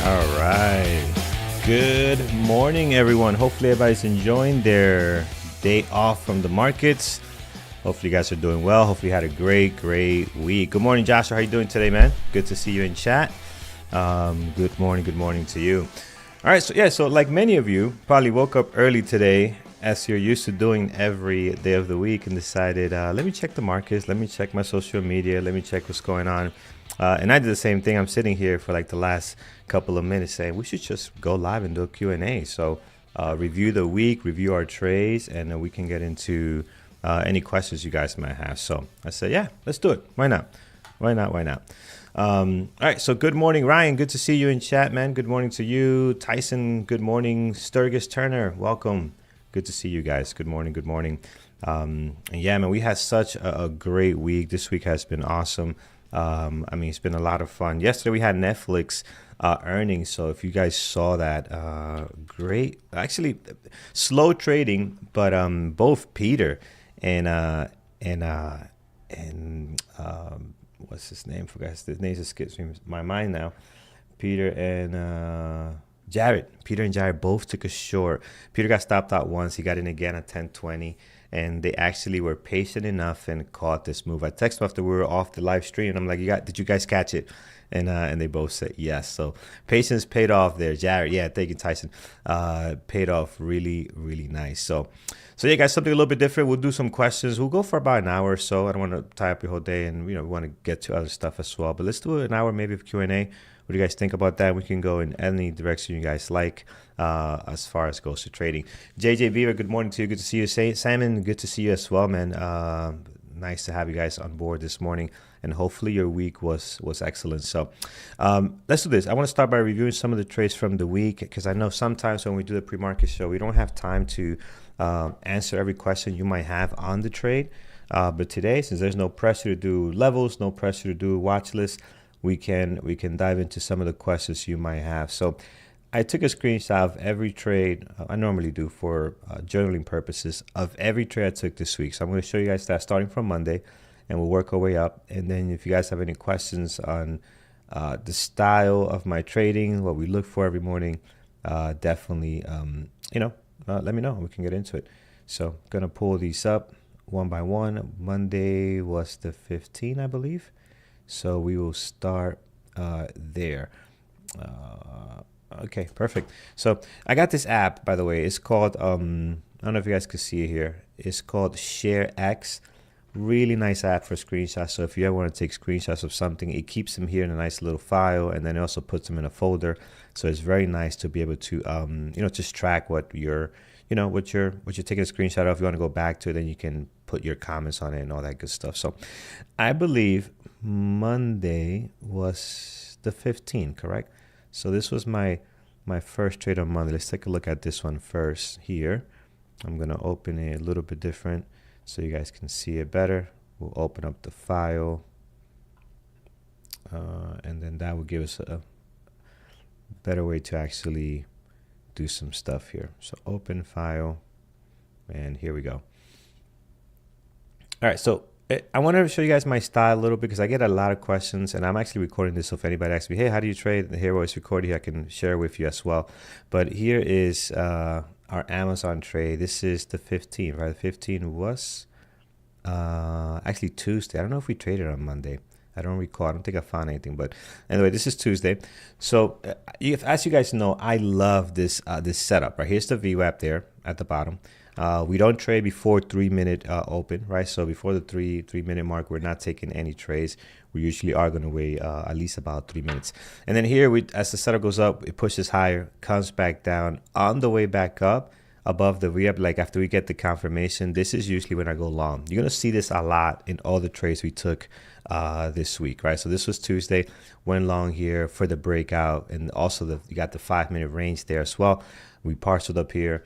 All right. Good morning, everyone. Hopefully everybody's enjoying their day off from the markets. Hopefully you guys are doing well. Hopefully you had a great week. Good morning, Joshua. How you doing today, man? Good to see you in chat. Good morning to you. All right, so like many of you probably woke up early today, as you're used to doing every day of the week, and decided, let me check the markets, let me check my social media, let me check what's going on. And I did the same thing. I'm sitting here for like the last couple of minutes saying we should just go live and do a Q&A. So review the week, review our trades, and then we can get into any questions you guys might have. So I said, yeah, let's do it. Why not? All right, so good morning, Ryan. Good to see you in chat, man. Good morning to you. Tyson, good morning. Sturgis Turner, welcome. Good to see you guys. Good morning. And yeah, man, we had such a great week. This week has been awesome. I mean, it's been a lot of fun. Yesterday we had Netflix earnings. So if you guys saw that, great. Actually, slow trading, but both Peter and what's his name? Forgot his name just skips me my mind now. Peter and Jared both took a short. Peter got stopped out once. He got in again at 10:20. And they actually were patient enough and caught this move. I texted them after we were off the live stream. And I'm like, did you guys catch it? And they both said yes. So patience paid off there. Jared, yeah, thank you, Tyson. Paid off really nice. So yeah, guys, something a little bit different. We'll do some questions. We'll go for about an hour or so. I don't want to tie up your whole day, and we want to get to other stuff as well. But let's do an hour maybe of Q&A. What do you guys think about that? We can go in any direction you guys like as far as goes to trading. JJ Beaver, good morning to you. Good to see you. Simon, good to see you as well, man. Nice to have you guys on board this morning. And hopefully your week was excellent. So let's do this. I want to start by reviewing some of the trades from the week, because I know sometimes when we do the pre-market show, we don't have time to answer every question you might have on the trade. But today, since there's no pressure to do levels, no pressure to do watch lists, we can dive into some of the questions you might have. So I took a screenshot of every trade I normally do for journaling purposes of every trade I took this week. So I'm going to show you guys that starting from Monday, and we'll work our way up. And then if you guys have any questions on the style of my trading, what we look for every morning, definitely, let me know. We can get into it. So I'm going to pull these up one by one. Monday was the 15th, I believe. So we will start there. Okay, perfect. So I got this app, by the way. It's called, I don't know if you guys can see it here. It's called ShareX. Really nice app for screenshots. So if you ever want to take screenshots of something, it keeps them here in a nice little file, and then it also puts them in a folder. So it's very nice to be able to, just track what you're taking a screenshot of. If you want to go back to it, then you can put your comments on it and all that good stuff. So I believe Monday was the 15th, correct? So this was my first trade on Monday. Let's take a look at this one first here. I'm going to open it a little bit different so you guys can see it better. We'll open up the file, and then that will give us a better way to actually do some stuff here. So open file, and here we go. All right, so I want to show you guys my style a little bit, because I get a lot of questions, and I'm actually recording this. So if anybody asks me, hey, how do you trade? Here, it's recorded here. I can share with you as well. But here is our Amazon trade. This is the 15th, right? The 15th was actually Tuesday. I don't know if we traded on Monday. I don't recall. I don't think I found anything. But anyway, this is Tuesday. So as you guys know, I love this this setup. Right, here's the VWAP there at the bottom. We don't trade before 3-minute open, right? So before the 3-minute mark, we're not taking any trades. We usually are going to wait at least about 3 minutes. And then here, as the setup goes up, it pushes higher, comes back down. On the way back up above the VWAP, like after we get the confirmation, this is usually when I go long. You're going to see this a lot in all the trades we took this week, right? So this was Tuesday, went long here for the breakout, and also you got the 5-minute range there as well. We parceled up here,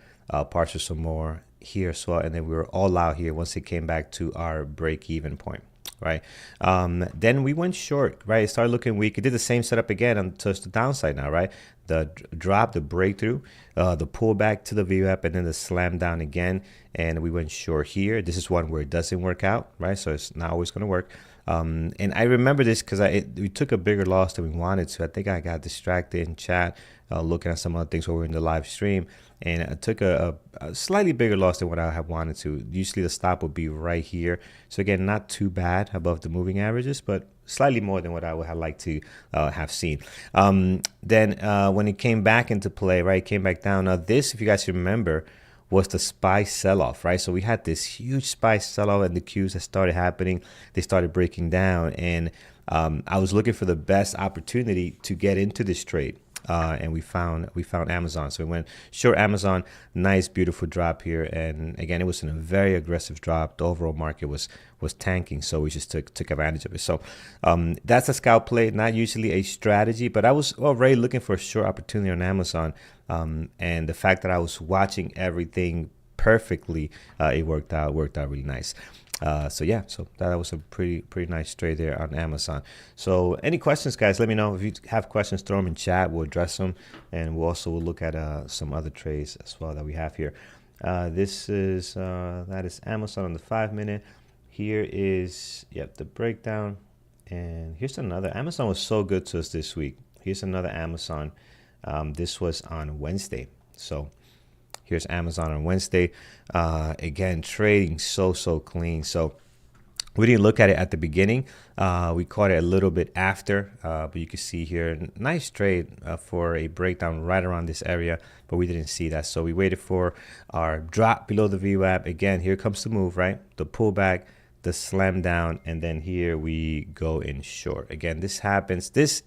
parceled some more here as well, and then we were all out here once it came back to our break-even point, right? Then we went short, right? It started looking weak. It did the same setup again on to the downside now, right? The drop, the breakthrough, the pullback to the VWAP, and then the slam down again, and we went short here. This is one where it doesn't work out, right? So it's not always going to work. And I remember this because we took a bigger loss than we wanted to. I think I got distracted in chat, looking at some other things while we were in the live stream, and I took a slightly bigger loss than what I had wanted to. Usually the stop would be right here. So again, not too bad above the moving averages, but slightly more than what I would have liked to have seen. Then when it came back into play, right, it came back down. Now this, if you guys remember, was the SPY sell-off, right? So we had this huge SPY sell-off and the Qs that started happening. They started breaking down, and I was looking for the best opportunity to get into this trade. And we found Amazon. So we went short Amazon, nice, beautiful drop here. And again, it was in a very aggressive drop. The overall market was tanking, so we just took advantage of it. So that's a scalp play, not usually a strategy, but I was already looking for a short opportunity on Amazon. And the fact that I was watching everything perfectly, it worked out really nice. So yeah, so that was a pretty nice trade there on Amazon. So any questions, guys, let me know. If you have questions, throw them in chat. We'll address them, and we'll look at some other trades as well that we have here. This is that is Amazon on the 5-minute. Here is the breakdown, and here's another. Amazon was so good to us this week. Here's another Amazon. This was on Wednesday. So here's Amazon on Wednesday. Again, trading so clean. So we didn't look at it at the beginning. We caught it a little bit after, but you can see here, nice trade for a breakdown right around this area, but we didn't see that. So we waited for our drop below the VWAP. Again, here comes the move, right? The pullback, the slam down, and then here we go in short. Again, this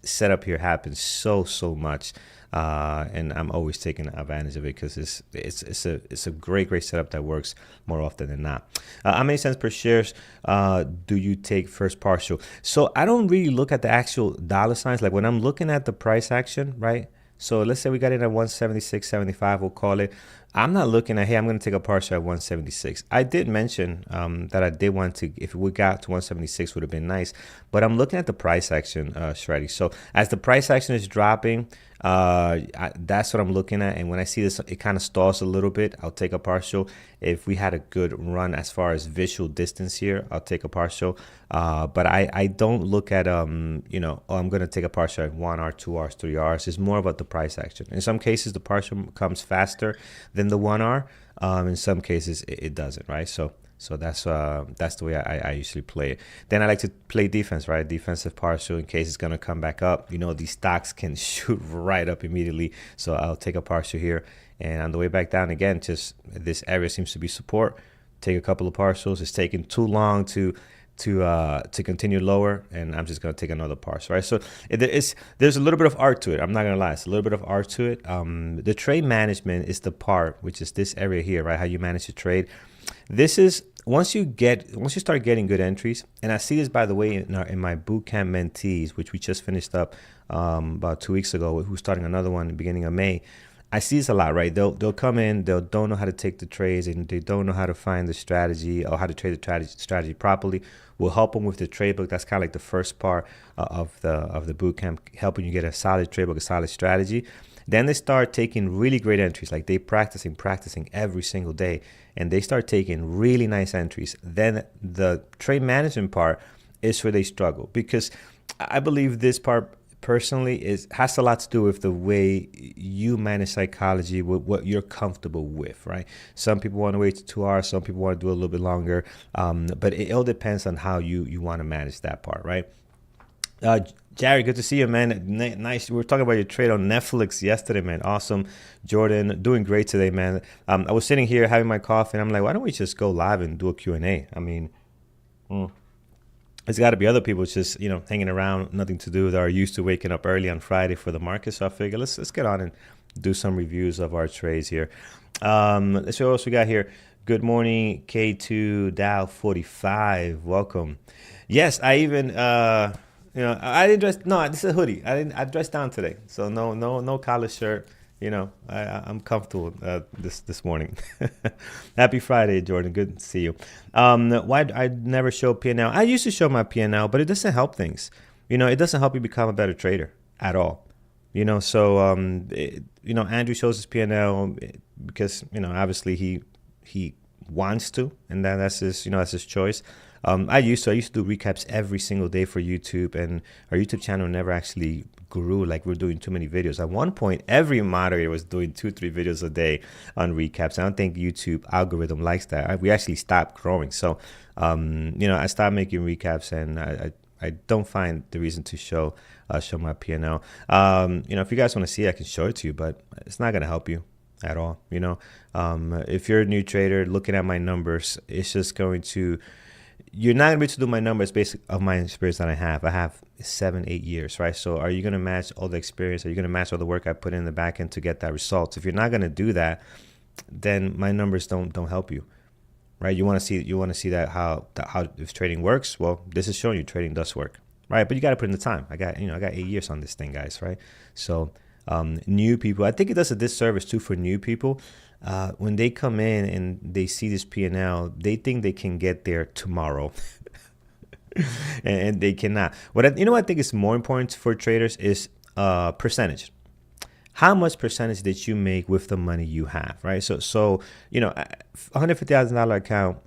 setup here happens so much. And I'm always taking advantage of it because it's a great setup that works more often than not. How many cents per shares do you take first partial? So I don't really look at the actual dollar signs. Like when I'm looking at the price action, right? So let's say we got it at 176.75, we'll call it. I'm not looking at, hey, I'm going to take a partial at 176. I did mention that I did want to, if we got to 176 would have been nice, but I'm looking at the price action strategy. So as the price action is dropping, that's what I'm looking at. And when I see this, it kind of stalls a little bit, I'll take a partial. If we had a good run as far as visual distance here, I'll take a partial. But I don't look at, I'm going to take a partial at 1 hour, 2 hours, 3 hours. It's more about the price action. In some cases, the partial comes faster than the 1 hour. In some cases, it doesn't, right? So that's the way I usually play it. Then I like to play defense, right? Defensive partial in case it's going to come back up. These stocks can shoot right up immediately. So I'll take a partial here. And on the way back down again, just this area seems to be support. Take a couple of partials. It's taking too long to continue lower, and I'm just going to take another partial, right? So there's a little bit of art to it. I'm not going to lie. It's a little bit of art to it. The trade management is the part, which is this area here, right? How you manage the trade. This is once you start getting good entries, and I see this, by the way, in my bootcamp mentees, which we just finished up about 2 weeks ago. Who's starting another one in the beginning of May. I see this a lot, right? They'll come in, they don't know how to take the trades, and they don't know how to find the strategy or how to trade the strategy properly. We'll help them with the trade book. That's kind of like the first part of the boot camp, helping you get a solid trade book, a solid strategy. Then they start taking really great entries, like they practicing every single day, and they start taking really nice entries. Then the trade management part is where they struggle, because I believe this part personally is has a lot to do with the way you manage psychology, with what you're comfortable with, right? Some people want to wait 2 hours, some people want to do a little bit longer, but it all depends on how you want to manage that part, right? Jerry, good to see you, man. Nice. We were talking about your trade on Netflix yesterday, man. Awesome. Jordan, doing great today, man. I was sitting here having my coffee, and I'm like, why don't we just go live and do a Q&A? I mean, it's got to be other people just hanging around, nothing to do, that are used to waking up early on Friday for the market. So I figure let's get on and do some reviews of our trades here. Let's see what else we got here. Good morning, K2 Dow 45. Welcome. Yes, I even I didn't dress. No, this is a hoodie. I dressed down today, so no collar shirt. I'm comfortable this morning. Happy Friday, Jordan. Good to see you. Why I never show P&L? I used to show my P&L, but it doesn't help things. It doesn't help you become a better trader at all. So Andrew shows his P&L because obviously he wants to, and that's his choice. I used to do recaps every single day for YouTube, and our YouTube channel never actually grew. Like, we're doing too many videos. At one point, every moderator was doing 2-3 videos a day on recaps. I don't think YouTube algorithm likes that. We actually stopped growing. So, I stopped making recaps, and I don't find the reason to show my P&L. If you guys want to see it, I can show it to you, but it's not going to help you at all. If you're a new trader looking at my numbers, it's just going to... You're not going to be able to do my numbers based on my experience that I have. I have 7-8 years, right? So are you going to match all the experience? Are you going to match all the work I put in the back end to get that result? If you're not going to do that, then my numbers don't help you, right? You want to see that how if trading works. Well, this is showing you trading does work, right? But you got to put in the time. I got 8 years on this thing, guys, right? So new people, I think it does a disservice too for new people. When they come in and they see this P&L, they think they can get there tomorrow. and they cannot. What I think is more important for traders is percentage. How much percentage did you make with the money you have, right? So $150,000 account,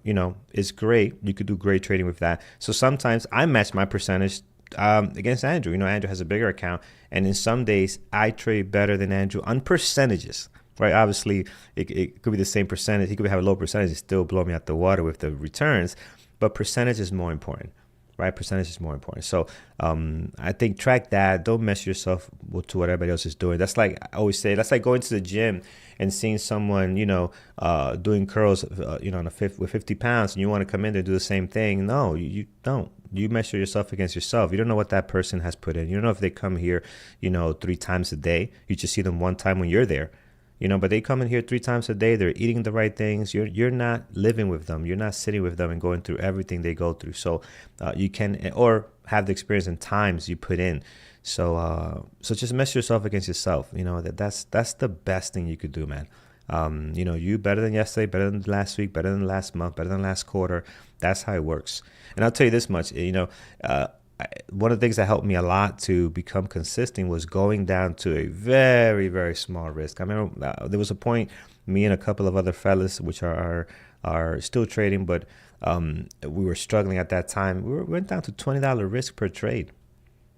is great. You could do great trading with that. So sometimes I match my percentage against Andrew. Andrew has a bigger account, and in some days I trade better than Andrew on percentages. Right, obviously, it could be the same percentage. He could have a low percentage and still blow me out the water with the returns, but percentage is more important, right? Percentage is more important. So I think track that. Don't measure yourself to what everybody else is doing. That's like I always say. That's like going to the gym and seeing someone, doing curls, with 50 pounds, and you want to come in there and do the same thing. No, you don't. You measure yourself against yourself. You don't know what that person has put in. You don't know if they come here, 3 times a day. You just see them one time when you're there. But they come in here 3 times a day. They're eating the right things. You're not living with them. You're not sitting with them and going through everything they go through. So you can, or have the experience and times you put in. So just measure yourself against yourself. That's the best thing you could do, man. You better than yesterday, better than last week, better than last month, better than last quarter. That's how it works. And I'll tell you this much, one of the things that helped me a lot to become consistent was going down to a very, very small risk. I remember there was a point, me and a couple of other fellas, which are still trading, but we were struggling at that time. We went down to $20 risk per trade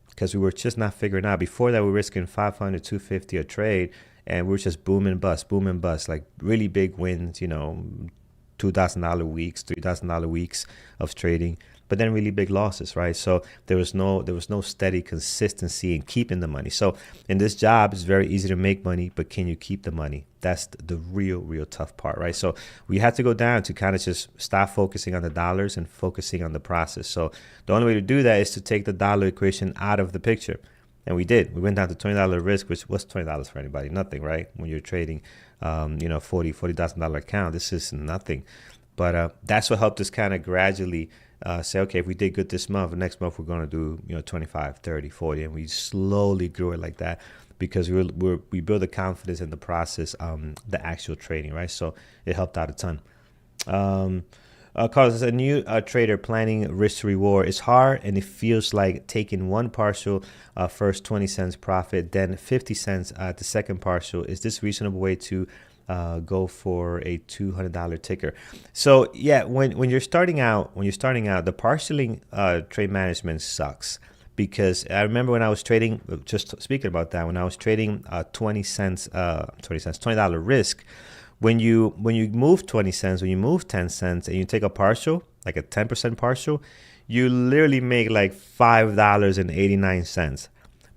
because we were just not figuring out. Before that, we were risking $500, $250 a trade, and we were just boom and bust, like really big wins, $2,000 weeks, $3,000 weeks of trading, but then really big losses, right? So there was no steady consistency in keeping the money. So in this job, it's very easy to make money, but can you keep the money? That's the real tough part, right? So we had to go down to kind of just stop focusing on the dollars and focusing on the process. So the only way to do that is to take the dollar equation out of the picture. And we did. We went down to $20 risk, which was $20 for anybody, nothing, right? When you're trading, $40,000 account, this is nothing. But that's what helped us kind of gradually say, okay, if we did good this month, next month we're going to do 25, 30, 40, and we slowly grew it like that because we build the confidence in the process, the actual trading, right? So it helped out a ton. Carlos, as a new trader planning risk to reward, it's hard and it feels like taking one partial first 20 cents profit, then 50 cents at the second partial. Is this a reasonable way to go for a $200 ticker? So yeah, when you're starting out, the partialing trade management sucks because I remember when I was trading, just speaking about that, when I was trading 20 cents, $20 risk, when you move 20 cents, when you move 10 cents and you take a partial, like a 10% partial, you literally make like $5.89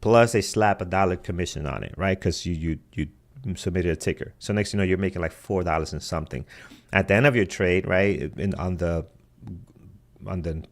plus they slap $1 commission on it, right? Because you submitted a ticker. So next you're making like $4 and something. At the end of your trade, right, on the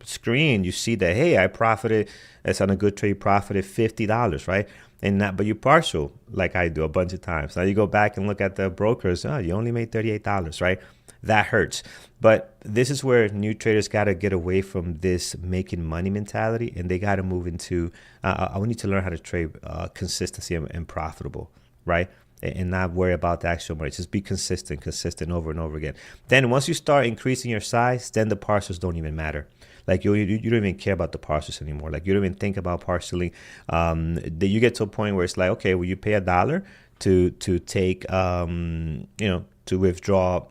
screen, you see that, hey, I profited. It's on a good trade, profited $50, right? And but you partial like I do a bunch of times. Now you go back and look at the brokers. Oh, you only made $38, right? That hurts. But this is where new traders got to get away from this making money mentality, and they got to move into I need to learn how to trade consistency and profitable, right? And not worry about the actual money. Just be consistent over and over again. Then once you start increasing your size, then the partials don't even matter. Like you don't even care about the partials anymore. Like you don't even think about partially. You get to a point where it's like, okay, will you pay $1 to take to withdraw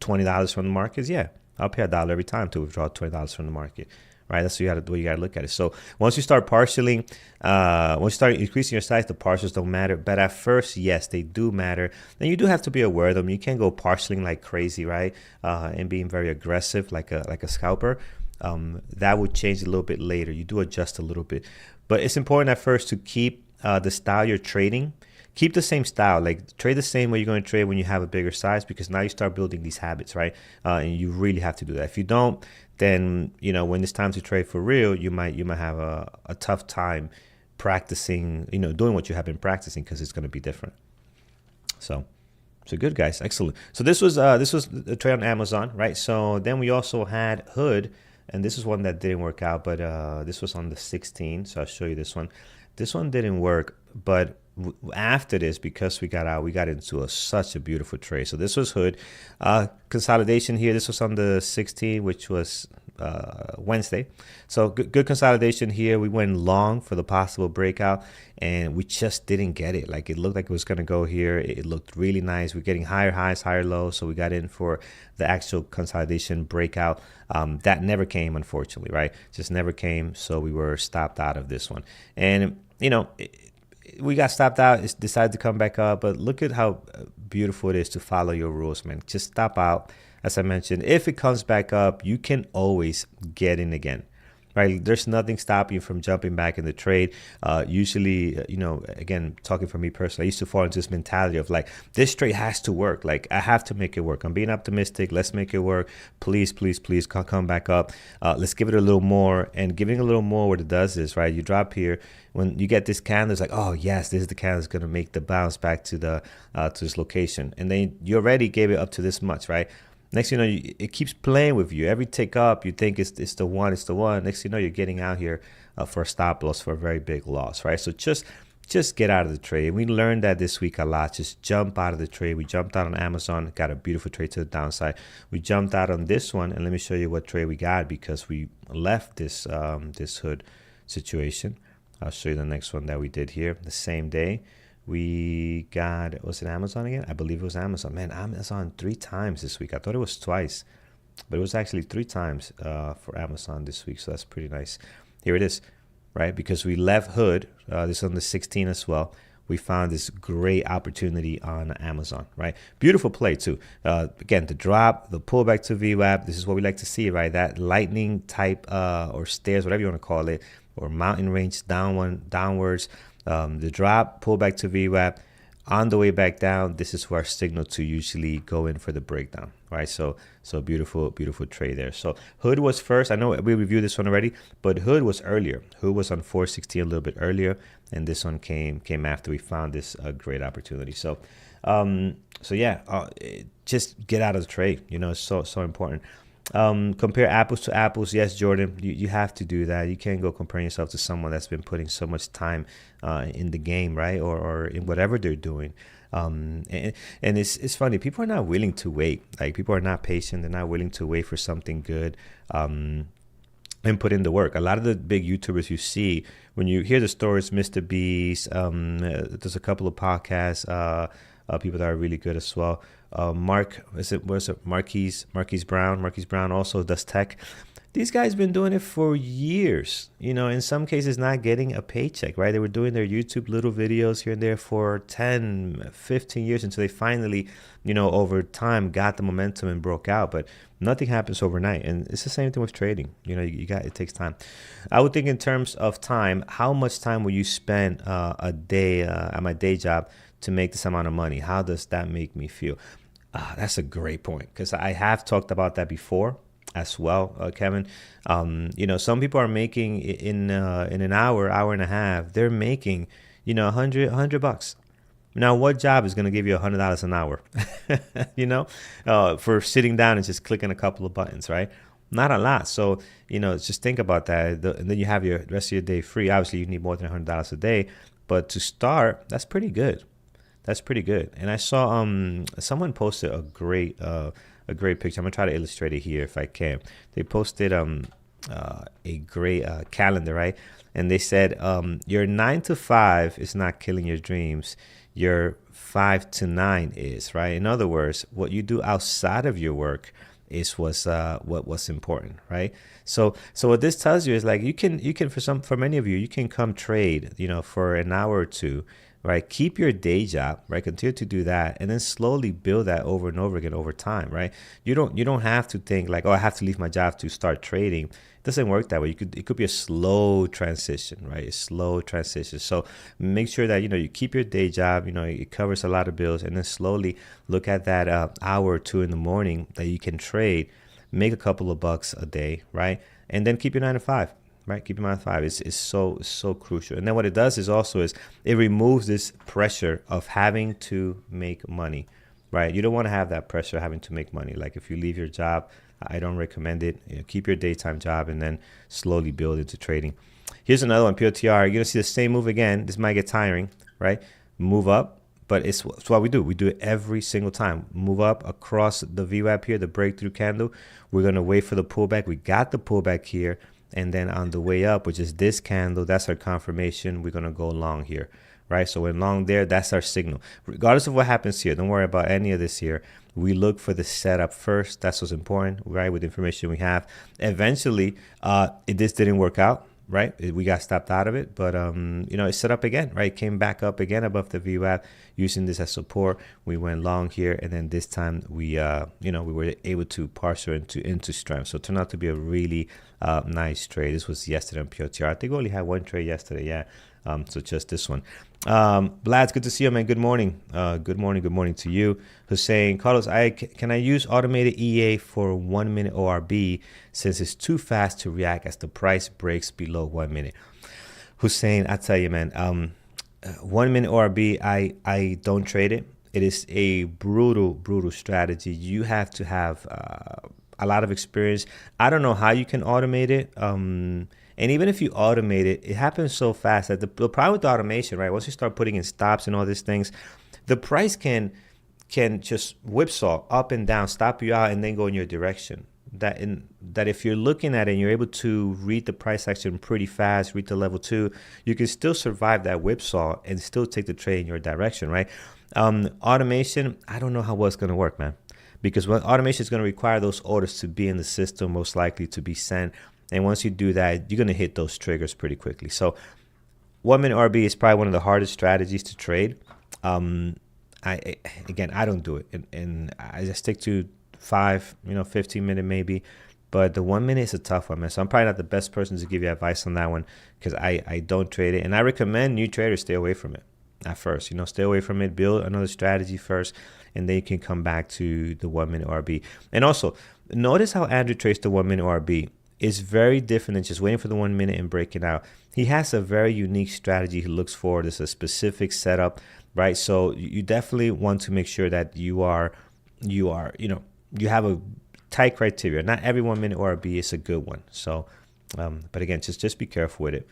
$20 from the markets? Yeah, I'll pay $1 every time to withdraw $20 from the market. Right, that's what you gotta look at it. So once you start partialing, once you start increasing your size, the partials don't matter. But at first, yes, they do matter. Then you do have to be aware of them. You can't go partialing like crazy, right? And being very aggressive like a scalper. That would change a little bit later. You do adjust a little bit, but it's important at first to keep the style you're trading. Keep the same style, like trade the same way you're going to trade when you have a bigger size, because now you start building these habits, right? And you really have to do that. If you don't, then when it's time to trade for real, you might have a tough time practicing, doing what you have been practicing, because it's going to be different. So good, guys, excellent. So this was a trade on Amazon, right? So then we also had Hood, and this is one that didn't work out, but this was on the 16th. So I'll show you this one. This one didn't work, but after this, because we got out, we got into such a beautiful trade. So this was Hood consolidation here. This was on the 16th, which was Wednesday. So good consolidation here. We went long for the possible breakout, and we just didn't get it. Like it looked like it was going to go here. It looked really nice. We're getting higher highs, higher lows. So we got in for the actual consolidation breakout. That never came, unfortunately, right? Just never came. So we were stopped out of this one. And we got stopped out. It's decided to come back up, but look at how beautiful it is to follow your rules, man. Just stop out. As I mentioned, if it comes back up, you can always get in again, right? There's nothing stopping you from jumping back in the trade. Usually, again, talking for me personally, I used to fall into this mentality of like, this trade has to work. Like, I have to make it work. I'm being optimistic. Let's make it work. Please, please, please come back up. Let's give it a little more. And giving a little more, what it does is, right, you drop here. When you get this candle, it's like, oh, yes, this is the candle that's going to make the bounce back to this location. And then you already gave it up to this much, right? Next thing you know, it keeps playing with you. Every tick up, you think it's the one. Next thing you know, you're getting out here for a stop loss, for a very big loss, right? So just get out of the trade. We learned that this week a lot. Just jump out of the trade. We jumped out on Amazon, got a beautiful trade to the downside. We jumped out on this one, and let me show you what trade we got, because we left this Hood situation. I'll show you the next one that we did here the same day. We got, was it Amazon again? I believe it was Amazon. Man, Amazon 3 times this week. I thought it was twice, but it was actually 3 times for Amazon this week. So that's pretty nice. Here it is, right? Because we left Hood, this on the 16th as well. We found this great opportunity on Amazon, right? Beautiful play too. Again, the drop, the pullback to VWAP. This is what we like to see, right? That lightning type or stairs, whatever you want to call it, or mountain range downwards. The drop, pull back to VWAP. On the way back down, this is our signal to usually go in for the breakdown, right? So beautiful trade there. So Hood was first. I know we reviewed this one already, but Hood was earlier. Hood was on 416 a little bit earlier, and this one came after we found this great opportunity. So yeah, just get out of the trade. It's so important. Compare apples to apples. Yes, Jordan, you have to do that. You can't go comparing yourself to someone that's been putting so much time in the game, right? Or in whatever they're doing. And it's funny. People are not willing to wait. Like, people are not patient. They're not willing to wait for something good. And put in the work. A lot of the big YouTubers you see, when you hear the stories, Mr. Beast, there's a couple of podcasts, people that are really good as well. Marquise Brown? Marquise Brown also does tech. These guys been doing it for years, in some cases not getting a paycheck, right? They were doing their YouTube little videos here and there for 10, 15 years until they finally, over time got the momentum and broke out. But nothing happens overnight. And it's the same thing with trading. It takes time. I would think in terms of time, how much time will you spend a day at my day job to make this amount of money? How does that make me feel? That's a great point, because I have talked about that before as well, Kevin. Some people are making in an hour and a half, they're making, $100. Now, what job is going to give you $100 an hour, for sitting down and just clicking a couple of buttons, right? Not a lot. So, just think about that. And then you have your rest of your day free. Obviously, you need more than $100 a day. But to start, that's pretty good. That's pretty good. And I saw someone posted a great picture. I'm gonna try to illustrate it here if I can. They posted a great calendar, right? And they said your 9 to 5 is not killing your dreams. Your 5 to 9 is, right? In other words, what you do outside of your work is what's important, right? So what this tells you is, like, you can for many of you, you can come trade, for an hour or two, right? Keep your day job, right? Continue to do that, and then slowly build that over and over again over time, right? You don't have to think like, oh, I have to leave my job to start trading. It doesn't work that way. It could be a slow transition, right? A slow transition. So make sure that you keep your day job. It covers a lot of bills, and then slowly look at that hour or two in the morning that you can trade, make a couple of bucks a day, right? And then keep your 9 to 5. Right, keep in mind 5 is so crucial. And then what it does is it removes this pressure of having to make money, right? You don't want to have that pressure of having to make money. Like, if you leave your job, I don't recommend it. Keep your daytime job and then slowly build into trading. Here's another one, POTR. You're gonna see the same move again. This might get tiring, right? Move up, but it's what we do. We do it every single time. Move up across the VWAP here, the breakthrough candle. We're gonna wait for the pullback. We got the pullback here. And then on the way up, which is this candle, that's our confirmation. We're going to go long here, right? So we're long there. That's our signal. Regardless of what happens here, don't worry about any of this here. We look for the setup first. That's what's important, right? With the information we have. Eventually, this didn't work out, right? We got stopped out of it, but it set up again, right? Came back up again above the VWAP, using this as support. We went long here, and then this time we were able to parse into strength. So it turned out to be a really nice trade. This was yesterday on POTR. I think we only had one trade yesterday, yeah. So just this one. Vlad, it's good to see you, man. Good morning. Good morning to you. Hussein, Carlos, can I use automated EA for 1 minute ORB since it's too fast to react as the price breaks below 1 minute? Hussein, I tell you, man, 1 minute ORB, I don't trade it. It is a brutal strategy. You have to have a lot of experience. I don't know how you can automate it. And even if you automate it, it happens so fast that the problem with the automation, right? Once you start putting in stops and all these things, the price can just whipsaw up and down, stop you out, and then go in your direction. That if you're looking at it and you're able to read the price action pretty fast, read the level 2, you can still survive that whipsaw and still take the trade in your direction, right? Automation, I don't know how well it's going to work, man. Because automation is going to require those orders to be in the system, most likely to be sent. And once you do that, you're going to hit those triggers pretty quickly. So 1 minute RB is probably one of the hardest strategies to trade. I don't do it. And I just stick to 5, 15 minute maybe. But the 1 minute is a tough one, man. So I'm probably not the best person to give you advice on that one, because I don't trade it. And I recommend new traders stay away from it at first. Stay away from it. Build another strategy first, and then you can come back to the 1 minute RB. And also, notice how Andrew trades the 1 minute RB. Is very different than just waiting for the 1 minute and breaking out. He has a very unique strategy he looks for. There's a specific setup, right? So you definitely want to make sure that you have a tight criteria. Not every 1 minute ORB is a good one. So, but again, just be careful with it.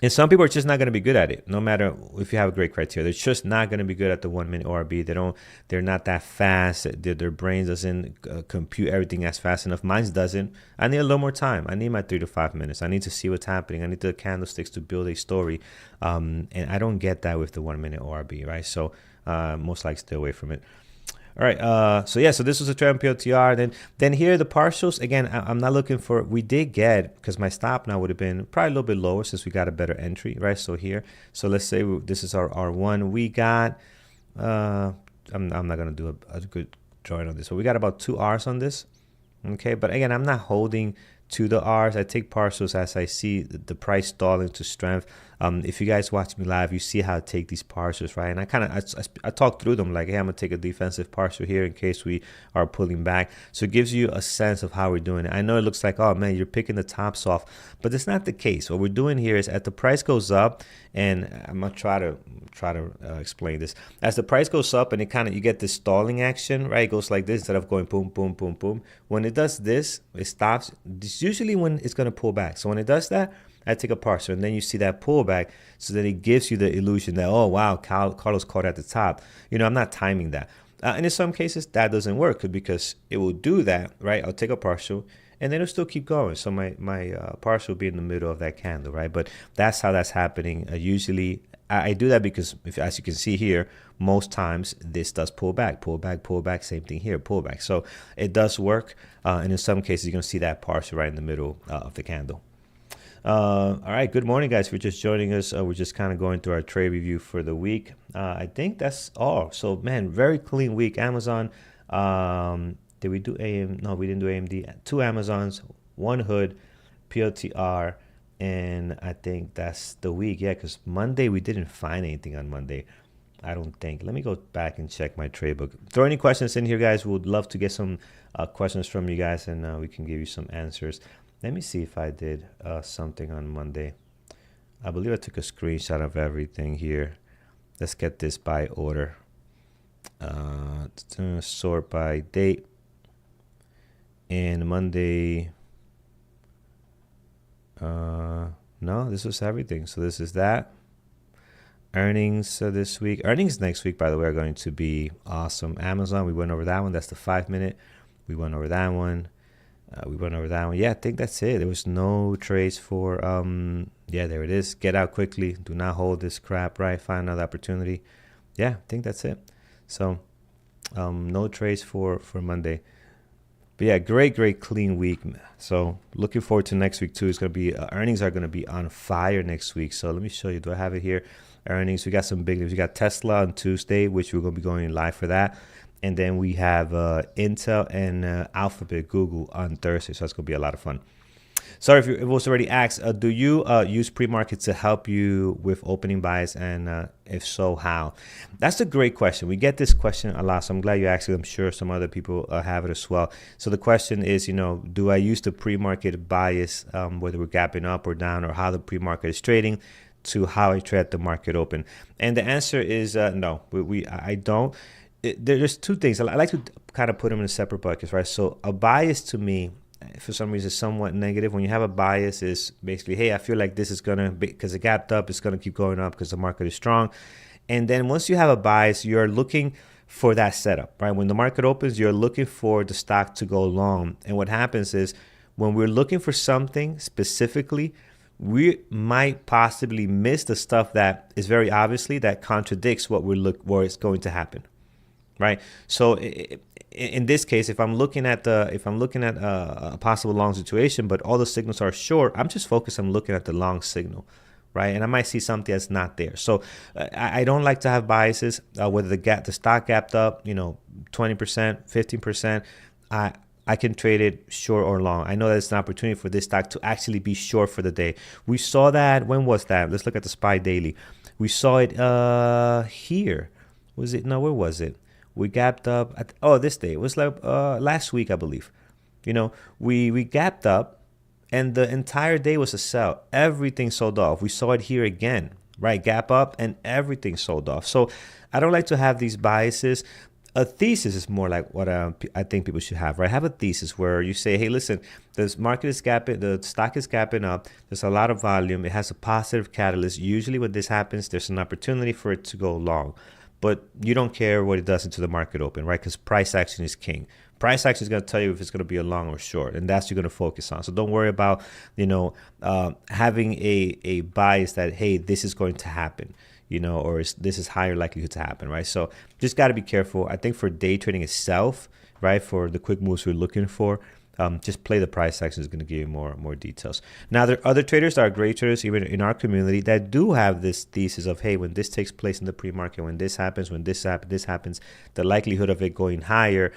And some people are just not going to be good at it, no matter if you have a great criteria. They're just not going to be good at the 1 minute ORB. They're not that fast. Their brain doesn't compute everything as fast enough. Mine doesn't. I need a little more time. I need my 3 to 5 minutes. I need to see what's happening. I need the candlesticks to build a story. And I don't get that with the 1 minute ORB, right? So most likely stay away from it. All right. So yeah. So this was a trend PLTR. Then here the partials. Again, I'm not looking for. We did get, because my stop now would have been probably a little bit lower since we got a better entry, right? So here. So let's say this is our R1. We got. I'm not gonna do a good drawing on this. So we got about 2 R's on this. Okay. But again, I'm not holding to the R's. I take partials as I see the price stalling to strength. If you guys watch me live, you see how I take these partials, right? And I talk through them like, hey, I'm gonna take a defensive partial here in case we are pulling back. So it gives you a sense of how we're doing it. I know it looks like, oh man, you're picking the tops off, but it's not the case. What we're doing here is, as the price goes up, and I'm gonna try to explain this. As the price goes up and you get this stalling action, right? It goes like this instead of going boom, boom, boom, boom. When it does this, it stops. This is usually when it's gonna pull back. So when it does that, I take a partial, and then you see that pullback, so that it gives you the illusion that, oh wow, Carlos caught at the top. I'm not timing that, and in some cases that doesn't work because it will do that, right? I'll take a partial, and then it'll still keep going. So my partial will be in the middle of that candle, right? But that's how that's happening. Usually I do that because, as you can see here, most times this does pull back, pull back, pull back. Same thing here, pull back. So it does work, and in some cases you're gonna see that partial right in the middle of the candle. All right, good morning, guys. If you're just joining us, we're just kind of going through our trade review for the week. I think that's all. So man, very clean week. Amazon, did we do AM? No, we didn't do AMD. 2 Amazons, 1 hood, PLTR, and I think that's the week. Yeah, because Monday we didn't find anything on Monday, I don't think. Let me go back and check my trade book. Throw any questions in here, guys. We would love to get some questions from you guys, and we can give you some answers. Let me see if I did something on Monday. I believe I took a screenshot of everything here. Let's get this by order. Sort by date. And Monday, no, this was everything. So this is that. Earnings this week. Earnings next week, by the way, are going to be awesome. Amazon, we went over that one. That's the 5-minute. We went over that one. We went over that one. Yeah, I think that's it. There was no trades for, yeah, there it is. Get out quickly. Do not hold this crap, right? Find another opportunity. Yeah, I think that's it. So no trades for Monday. But yeah, great clean week. So looking forward to next week too. It's going to be, earnings are going to be on fire next week. So let me show you. Do I have it here? Earnings. We got some big news. We got Tesla on Tuesday, which we're going to be going live for that. And then we have Intel and Alphabet, Google on Thursday. So that's going to be a lot of fun. Sorry if it was already asked, do you use pre-market to help you with opening buys? And if so, how? That's a great question. We get this question a lot. So I'm glad you asked it. I'm sure some other people have it as well. So the question is, do I use the pre-market bias, whether we're gapping up or down, or how the pre-market is trading, to how I trade the market open? And the answer is no. I don't. There's 2 things. I like to kind of put them in separate buckets, right? So a bias to me, for some reason, is somewhat negative. When you have a bias, is basically, hey, I feel like this is gonna, because it gapped up, it's gonna keep going up because the market is strong. And then once you have a bias, you're looking for that setup, right? When the market opens, you're looking for the stock to go long. And what happens is, when we're looking for something specifically, we might possibly miss the stuff that is very obviously that contradicts what where it's going to happen. Right. So in this case, if I'm looking at a possible long situation, but all the signals are short, I'm just focused on looking at the long signal, right? And I might see something that's not there. So I don't like to have biases. Whether the stock gapped up, 20%, 15%, I can trade it short or long. I know that it's an opportunity for this stock to actually be short for the day. We saw that. When was that? Let's look at the SPY daily. We saw it here. Was it? No, where was it? We gapped up this day. It was like last week, I believe. We gapped up, and the entire day was a sell. Everything sold off. We saw it here again, right? Gap up, and everything sold off. So I don't like to have these biases. A thesis is more like what I think people should have, right? Have a thesis where you say, hey, listen, this market is gapping, the stock is gapping up. There's a lot of volume. It has a positive catalyst. Usually when this happens, there's an opportunity for it to go long. But you don't care what it does into the market open, right? Because price action is king. Price action is going to tell you if it's going to be a long or short, and that's what you're going to focus on. So don't worry about, having a bias that, hey, this is going to happen. or this is higher likelihood to happen, right? So just got to be careful. I think for day trading itself, right, for the quick moves we're looking for, just play the price action is going to give you more details. Now, there are other traders that are great traders, even in our community, that do have this thesis of, hey, when this takes place in the pre-market, when this happens, this happens, the likelihood of it going higher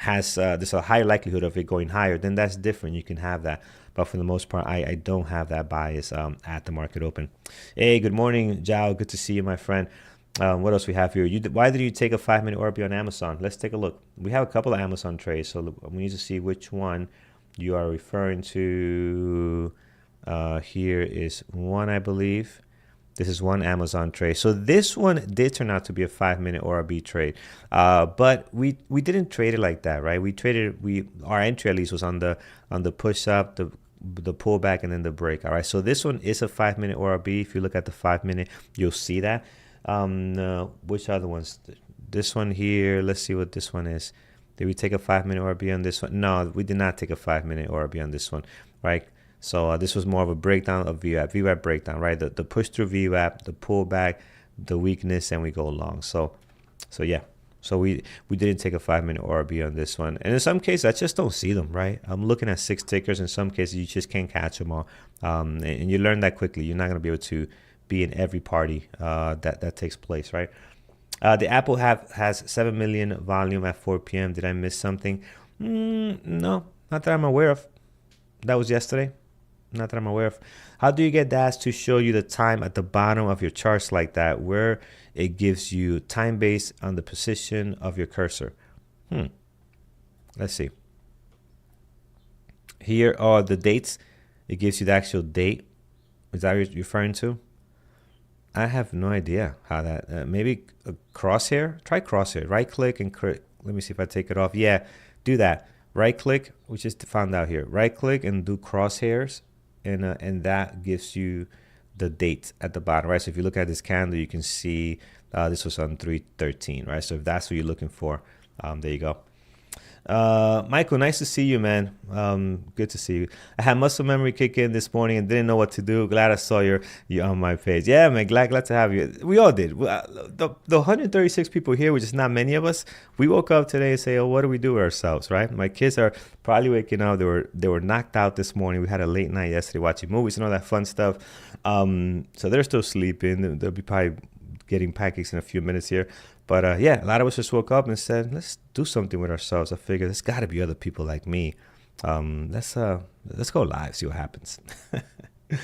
there's a higher likelihood of it going higher. Then that's different. You can have that. But for the most part, I don't have that bias at the market open. Hey, good morning, Jao. Good to see you, my friend. What else we have here? Why did you take a 5-minute ORB on Amazon? Let's take a look. We have a couple of Amazon trades, so we need to see which one you are referring to. Here is one, I believe. This is one Amazon trade. So this one did turn out to be a 5-minute ORB trade, but we didn't trade it like that, right? Our entry at least was on the push up, the pullback, and then the break. All right. So this one is a 5-minute ORB. If you look at the 5-minute, you'll see that. Which other ones? This one here. Let's see what this one is. Did we take a 5-minute ORB on this one? No, we did not take a 5-minute ORB on this one, right? So this was more of a breakdown of VWAP breakdown, right? The push through VWAP, the pullback, the weakness, and we go long. So yeah. So we didn't take a 5-minute ORB on this one. And in some cases, I just don't see them, right? I'm looking at 6 tickers. In some cases, you just can't catch them all. And you learn that quickly. You're not going to be able to be in every party that takes place, right? The Apple has 7 million volume at 4 p.m. Did I miss something? No, not that I'm aware of. That was yesterday. Not that I'm aware of. How do you get DAS to show you the time at the bottom of your charts like that, where it gives you time based on the position of your cursor? Let's see. Here are the dates. It gives you the actual date. Is that what you're referring to? I have no idea how that. Maybe a crosshair. Try crosshair. Right click and let me see if I take it off. Yeah, do that. Right click, we just found out here. Right click and do crosshairs, and that gives you the date at the bottom, right? So if you look at this candle, you can see this was on 3/13, right? So if that's what you're looking for, there you go. Michael, nice to see you, man. Good to see you. I had muscle memory kick in this morning and didn't know what to do. Glad I saw you on my page. Yeah, man, glad to have you. We all did. The 136 people here, which is not many of us, we woke up today and say, oh, what do we do with ourselves, right? My kids are probably waking up. They were knocked out this morning. We had a late night yesterday watching movies and all that fun stuff. So they're still sleeping. They'll be probably getting pancakes in a few minutes here. But yeah, a lot of us just woke up and said, let's do something with ourselves. I figured there's got to be other people like me. Let's go live, see what happens. All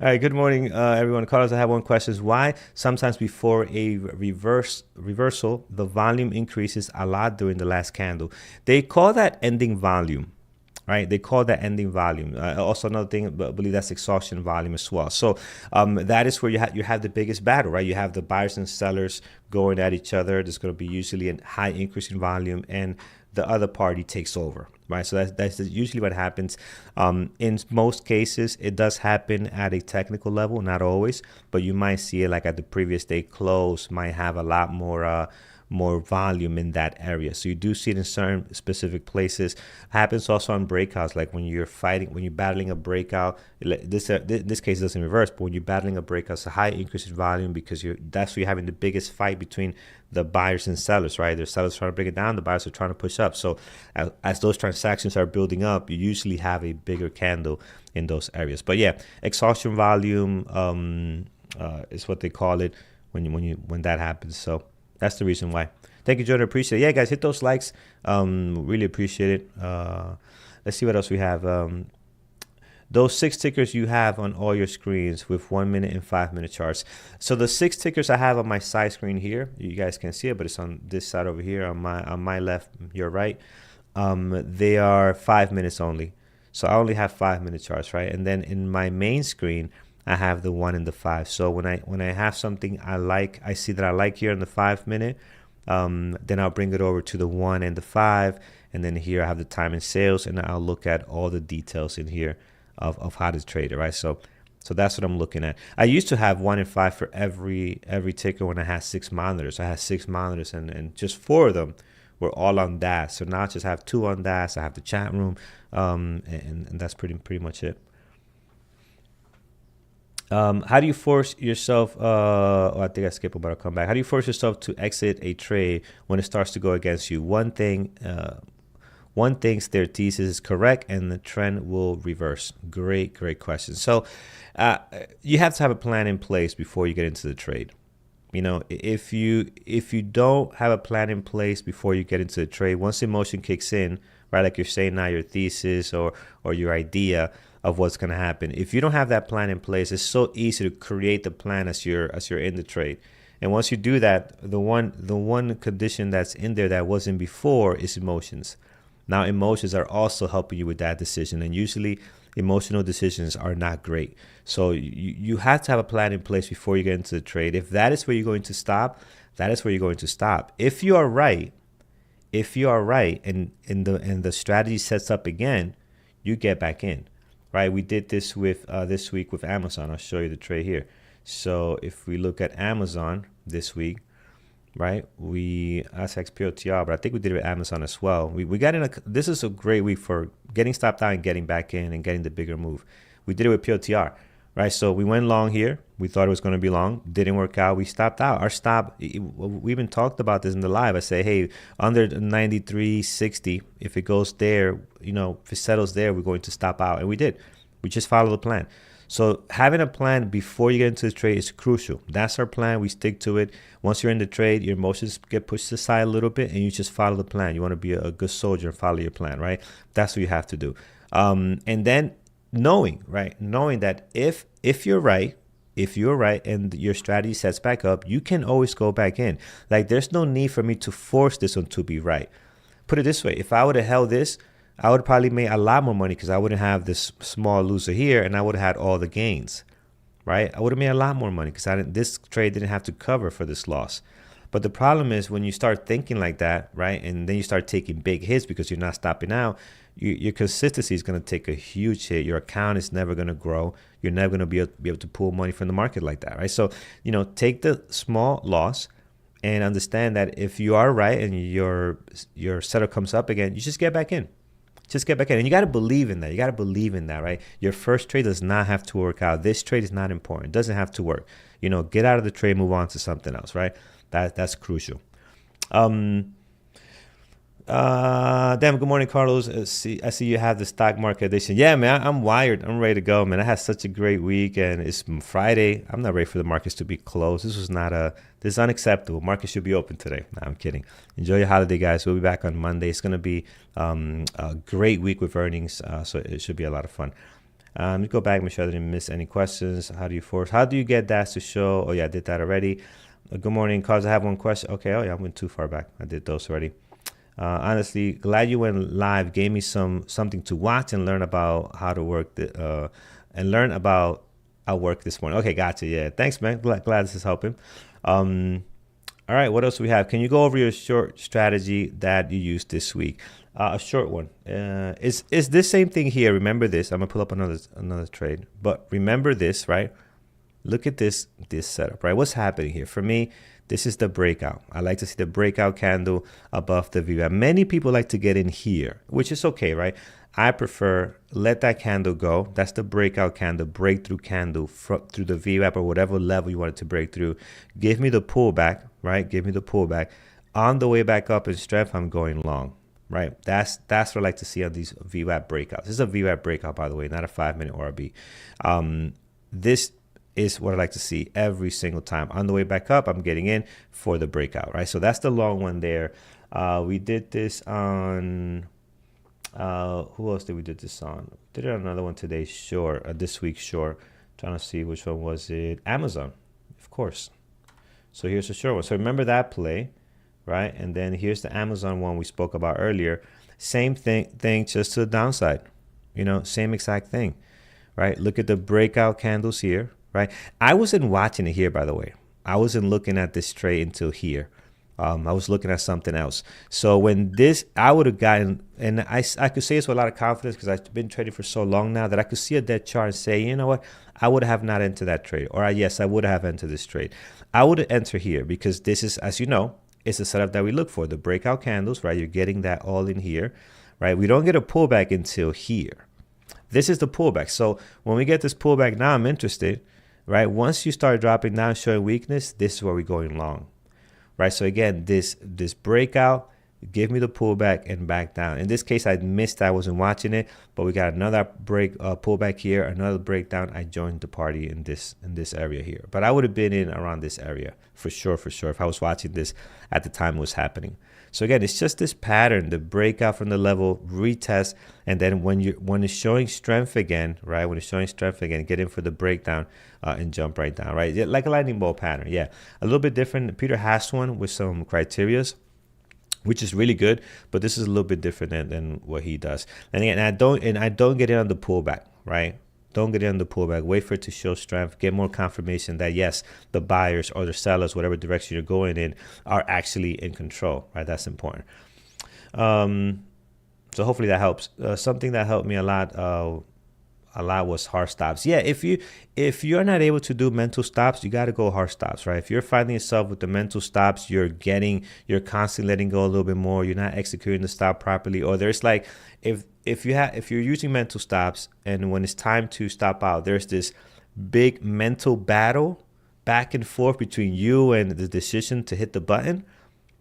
right, good morning, everyone. Carlos, I have one question. Why sometimes before a reversal, the volume increases a lot during the last candle? They call that ending volume. Right, they call that ending volume. Also, another thing, I believe that's exhaustion volume as well. So that is where you have the biggest battle, right? You have the buyers and sellers going at each other. There's going to be usually a high increase in volume, and the other party takes over, right? So that's usually what happens. In most cases, it does happen at a technical level, not always, but you might see it like at the previous day close, might have a lot more volume in that area. So you do see it in certain specific places. Happens also on breakouts, like when you're battling a breakout. This case doesn't reverse, but when you're battling a breakout, it's a high increase in volume because that's where you're having the biggest fight between the buyers and sellers, right? The sellers trying to break it down, the buyers are trying to push up. So as those transactions are building up, you usually have a bigger candle in those areas. But yeah, exhaustion volume is what they call it when that happens. So that's the reason why. Thank you, Jordan. Appreciate it. Yeah, guys, hit those likes. Really appreciate it. Let's see what else we have. Those 6 tickers you have on all your screens with 1 minute and 5 minute charts. So the 6 tickers I have on my side screen here, you guys can see it, but it's on this side over here on my left, your right. They are 5 minutes only. So I only have 5 minute charts, right? And then in my main screen, I have the 1 and the 5. So when I have something I see that I like here in the 5 minute, then I'll bring it over to the 1 and the 5, and then here I have the time and sales, and I'll look at all the details in here of how to trade it, right? So that's what I'm looking at. I used to have 1 and 5 for every ticker when I had 6 monitors. I had 6 monitors, and just 4 of them were all on DAS. So now I just have 2 on DAS. I have the chat room, and that's pretty much it. How do you force yourself? I think I skipped, but I'll come back. How do you force yourself to exit a trade when it starts to go against you? One thinks their thesis is correct and the trend will reverse. Great question. So you have to have a plan in place before you get into the trade. If you don't have a plan in place before you get into the trade, once emotion kicks in, right, like you're saying now, your thesis or your idea of what's going to happen, if you don't have that plan in place, it's so easy to create the plan as you're in the trade. And once you do that, the one condition that's in there that wasn't before is emotions. Now, emotions are also helping you with that decision, and usually emotional decisions are not great. So you have to have a plan in place before you get into the trade. If that is where you're going to stop, that is where you're going to stop. If you are right, and the strategy sets up again, you get back in, right? We did this with this week with Amazon. I'll show you the trade here. So if we look at Amazon this week, right, we SXPOTR, but I think we did it with Amazon as well. We got in this is a great week for getting stopped out and getting back in and getting the bigger move. We did it with POTR, right? So we went long here. We thought it was going to be long. Didn't work out. We stopped out. Our stop, we even talked about this in the live. I say, hey, under 93.60, if it goes there, if it settles there, we're going to stop out. And we did. We just followed the plan. So having a plan before you get into the trade is crucial. That's our plan. We stick to it. Once you're in the trade, your emotions get pushed aside a little bit, and you just follow the plan. You want to be a good soldier and follow your plan, right? That's what you have to do. And then knowing that if you're right, and your strategy sets back up, you can always go back in. Like, there's no need for me to force this one to be right. Put it this way: if I would have held this, I would probably make a lot more money because I wouldn't have this small loser here, and I would have had all the gains, right? I would have made a lot more money because this trade didn't have to cover for this loss. But the problem is when you start thinking like that, right, and then you start taking big hits because you're not stopping out, your consistency is going to take a huge hit. Your account is never going to grow. You're never going to be able to pull money from the market like that, right? So, take the small loss and understand that if you are right and your setup comes up again, you just get back in. Just get back in. And you got to believe in that. You got to believe in that, right? Your first trade does not have to work out. This trade is not important. It doesn't have to work. Get out of the trade, move on to something else, right? That's crucial. Good morning, Carlos. I see you have the stock market edition. Yeah, man, I'm wired. I'm ready to go, man. I had such a great week, and it's Friday. I'm not ready for the markets to be closed. This is unacceptable. Markets should be open today. No, I'm kidding. Enjoy your holiday, guys. We'll be back on Monday. It's going to be a great week with earnings, so it should be a lot of fun. Let me go back, make sure I didn't miss any questions. How do you get that to show? Oh, yeah, I did that already. Good morning, Carlos. I have one question. Okay, oh, yeah, I went too far back. I did those already. Honestly, glad you went live. Gave me something to watch and learn about how to work our work this morning. Okay, gotcha. Yeah, thanks, man. Glad this is helping. All right, what else do we have? Can you go over your short strategy that you used this week? A short one. Is this same thing here? Remember this. I'm gonna pull up another trade, but remember this, right? Look at this setup, right? What's happening here? For me, this is the breakout. I like to see the breakout candle above the VWAP. Many people like to get in here, which is okay, right? I prefer let that candle go. That's the breakout candle, breakthrough candle through the VWAP or whatever level you want it to break through. Give me the pullback, right? Give me the pullback. On the way back up in strength, I'm going long, right? That's what I like to see on these VWAP breakouts. This is a VWAP breakout, by the way, not a 5-minute ORB. This is what I like to see every single time. On the way back up, I'm getting in for the breakout, right? So that's the long one there. We did this on, who else did we did this on? Did it on another one today, short, this week short. Trying to see which one was it. Amazon, of course. So here's the short one. So remember that play, right? And then here's the Amazon one we spoke about earlier. Same thing, just to the downside. Same exact thing, right? Look at the breakout candles here. Right. I wasn't watching it here, by the way. I wasn't looking at this trade until here. I was looking at something else. So when I would have gotten, and I could say this with a lot of confidence because I've been trading for so long now that I could see a dead chart and say, you know what, I would have not entered that trade. Or yes, I would have entered this trade. I would have entered here because this is, as you know, it's a setup that we look for. The breakout candles, right? You're getting that all in here, right? We don't get a pullback until here. This is the pullback. So when we get this pullback, now I'm interested. right? Once you start dropping down, showing weakness, this is where we're going long, right? So again, this breakout, give me the pullback and back down. In this case, I missed, I wasn't watching it, but we got another pullback here, another breakdown. I joined the party in this area here, but I would have been in around this area for sure, if I was watching this at the time it was happening. So again, it's just this pattern, the breakout from the level, retest, and then when it's showing strength again, right? When it's showing strength again, get in for the breakdown and jump right down, right? Like a lightning bolt pattern. Yeah, a little bit different. Peter has one with some criterias, which is really good, but this is a little bit different than what he does. And again, I don't get in on the pullback, right? Don't get in on the pullback. Wait for it to show strength. Get more confirmation that yes, the buyers or the sellers, whatever direction you're going in, are actually in control, right? That's important. So hopefully that helps. Something that helped me a lot was hard stops. Yeah, if you're not able to do mental stops, you got to go hard stops, right? If you're finding yourself with the mental stops, you're constantly letting go a little bit more, you're not executing the stop properly, or there's like if you're using mental stops and when it's time to stop out, there's this big mental battle back and forth between you and the decision to hit the button.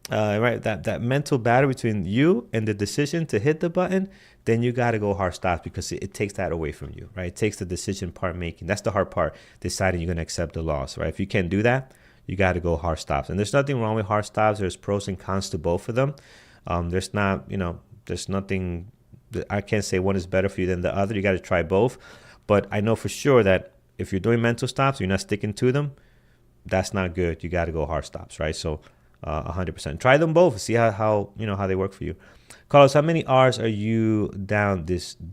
Right, that mental battle between you and the decision to hit the button, then you got to go hard stops because it takes that away from you, right? It takes the decision part making. That's the hard part, deciding you're going to accept the loss, right? If you can't do that, you got to go hard stops. And there's nothing wrong with hard stops. There's pros and cons to both of them. There's nothing, I can't say one is better for you than the other. You got to try both. But I know for sure that if you're doing mental stops, you're not sticking to them, that's not good. You got to go hard stops, right? So 100%. Try them both. See how they work for you. Carlos, how many R's are you down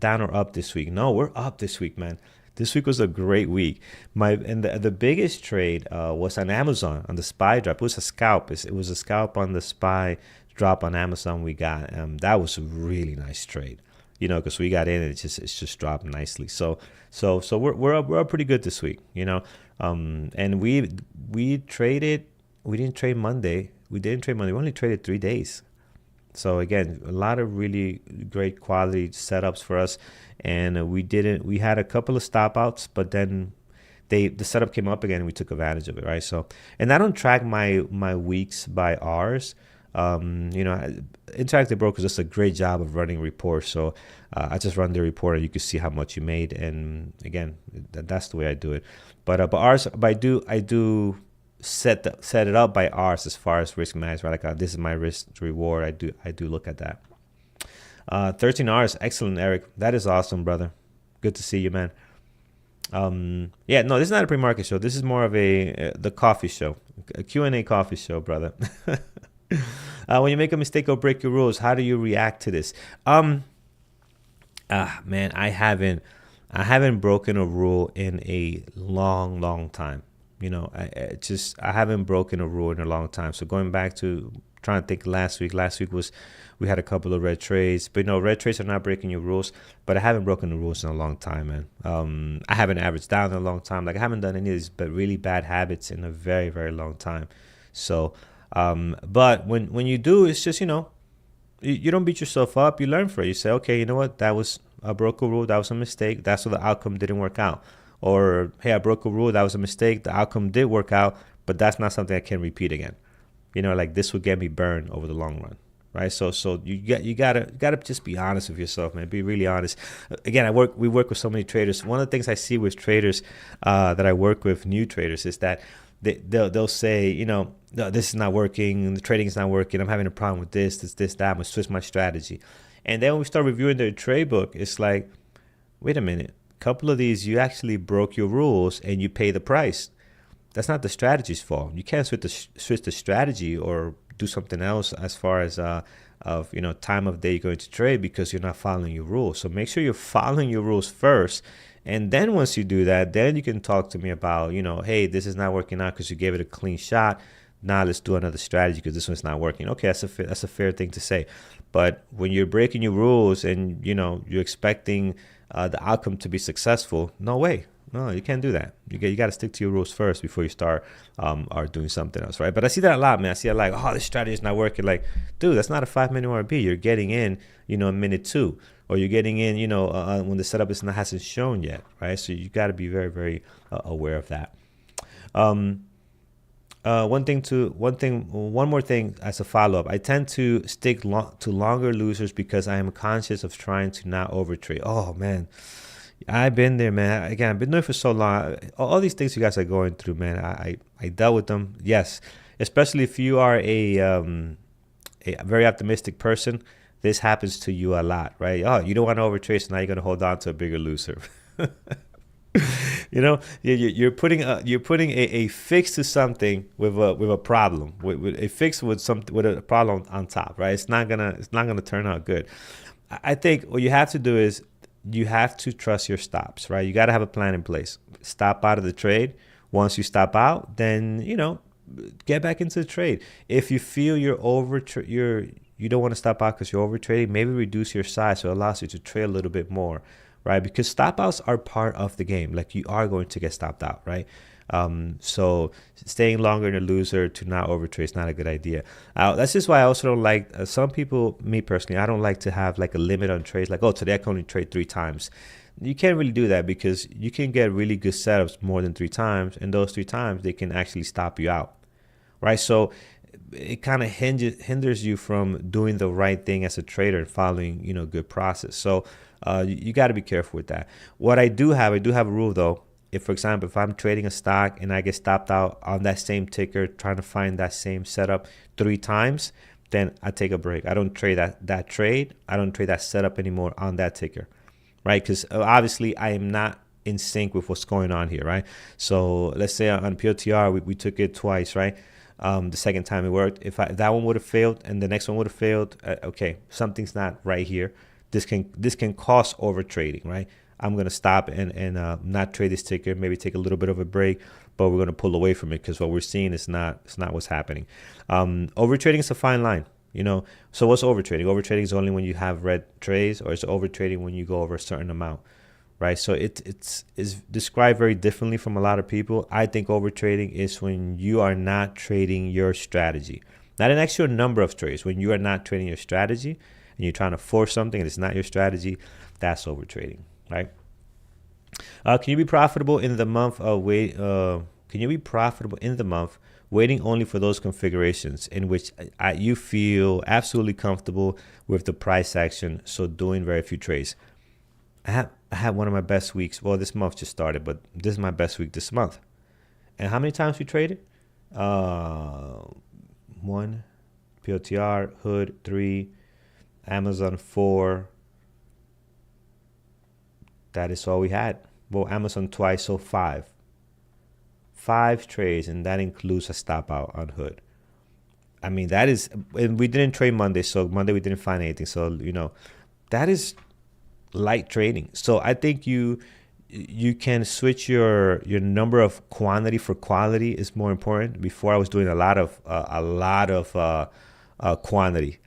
or up this week? No, we're up this week, man. This week was a great week. The biggest trade was on Amazon on the SPY drop. It was a scalp. It was a scalp on the SPY drop on Amazon. We got that was a really nice trade. Because we got in and it's just dropped nicely. So we're up pretty good this week. And we traded. We didn't trade Monday. We only traded 3 days. So again, a lot of really great quality setups for us. And we had a couple of stop outs, but then the setup came up again and we took advantage of it, right? So, and I don't track my weeks by hours. Interactive Brokers does a great job of running reports. So I just run the report and you can see how much you made. And again, that's the way I do it. But ours, I do set it up by hours as far as risk management. Like this is my risk reward. I do look at that. 13 hours, excellent, Eric. That is awesome, brother. Good to see you, man. Yeah, no, this is not a pre-market show. This is more of the coffee show, a Q&A coffee show, brother. When you make a mistake or break your rules, how do you react to this? Man, I haven't broken a rule in a long time. I haven't broken a rule in a long time. So going back to trying to think last week we had a couple of red trades, but red trades are not breaking your rules, but I haven't broken the rules in a long time, man. I haven't averaged down in a long time. Like I haven't done any of these but really bad habits in a very, very long time. So, but when you do, it's just, you don't beat yourself up. You learn from it. You say, okay, you know what? That was a broke a rule. That was a mistake. That's why the outcome didn't work out. Or, hey, I broke a rule. That was a mistake. The outcome did work out, but that's not something I can repeat again. Like this would get me burned over the long run, right? So you gotta just be honest with yourself, man. Be really honest. Again, we work with so many traders. One of the things I see with traders that I work with, new traders, is that they'll say, no, this is not working. The trading is not working. I'm having a problem with this, that. I'm gonna switch my strategy. And then when we start reviewing their trade book, it's like, wait a minute. Couple of these, you actually broke your rules and you pay the price. That's not the strategy's fault. You can't switch the strategy or do something else as far as time of day you're going to trade because you're not following your rules. So make sure you're following your rules first, and then once you do that, then you can talk to me about hey, this is not working out because you gave it a clean shot. Now let's do another strategy because this one's not working. Okay, that's a fair thing to say. But when you're breaking your rules and you're expecting the outcome to be successful, no way. No, you can't do that. You got to stick to your rules first before you start or doing something else, right? But I see that a lot, man. I see it like, this strategy is not working. Like, dude, that's not a 5-minute RB. You're getting in, in minute 2, or you're getting in, when the setup hasn't shown yet, right? So you got to be very, very aware of that. One more thing as a follow up. I tend to stick to longer losers because I am conscious of trying to not overtrade. Oh man, I've been there, man. Again, I've been doing it for so long. All these things you guys are going through, man. I dealt with them. Yes, especially if you are a very optimistic person, this happens to you a lot, right? Oh, you don't want to overtrade, so now you're going to hold on to a bigger loser. You're putting a fix to something with a problem, with a fix with a problem on top, right? It's not gonna turn out good. I think what you have to do is you have to trust your stops, right? You got to have a plan in place. Stop out of the trade. Once you stop out, then get back into the trade. If you feel you don't want to stop out because you're over trading, maybe reduce your size so it allows you to trade a little bit more, right? Because stop outs are part of the game. Like, you are going to get stopped out, right? So staying longer in a loser to not overtrade is not a good idea. That's just why I also don't like some people, me personally, I don't like to have like a limit on trades. Like, oh, today I can only trade 3 times. You can't really do that because you can get really good setups more than 3 times. And those 3 times, they can actually stop you out, right? So it kind of hinders you from doing the right thing as a trader and following, good process. So you got to be careful with that. What I do have a rule though. If, for example, if I'm trading a stock and I get stopped out on that same ticker, trying to find that same setup 3 times, then I take a break. I don't trade that trade. I don't trade that setup anymore on that ticker, right? Because obviously I am not in sync with what's going on here, right? So let's say on POTR, we took it twice, right? The second time it worked. If that one would have failed and the next one would have failed, okay, something's not right here. This can cause over trading, right? I'm going to stop and not trade this ticker, maybe take a little bit of a break, but we're going to pull away from it because what we're seeing is not what's happening. Overtrading is a fine line, So what's overtrading? Overtrading is only when you have red trades, or it's overtrading when you go over a certain amount, right? So it's described very differently from a lot of people. I think overtrading is when you are not trading your strategy. Not an actual number of trades. When you are not trading your strategy and you're trying to force something and it's not your strategy, that's overtrading. Right? Can you be profitable in the month of wait? Can you be profitable in the month waiting only for those configurations in which you feel absolutely comfortable with the price action? So doing very few trades. I had one of my best weeks. Well, this month just started, but this is my best week this month. And how many times we traded? 1, POTR, Hood 3, Amazon 4. That is all we had. Well, Amazon twice, so 5. 5 trades, and that includes a stop out on Hood. I mean, that is, and we didn't trade Monday, so Monday we didn't find anything. So, that is light trading. So I think you can switch your number of quantity for quality is more important. Before I was doing a lot of quantity.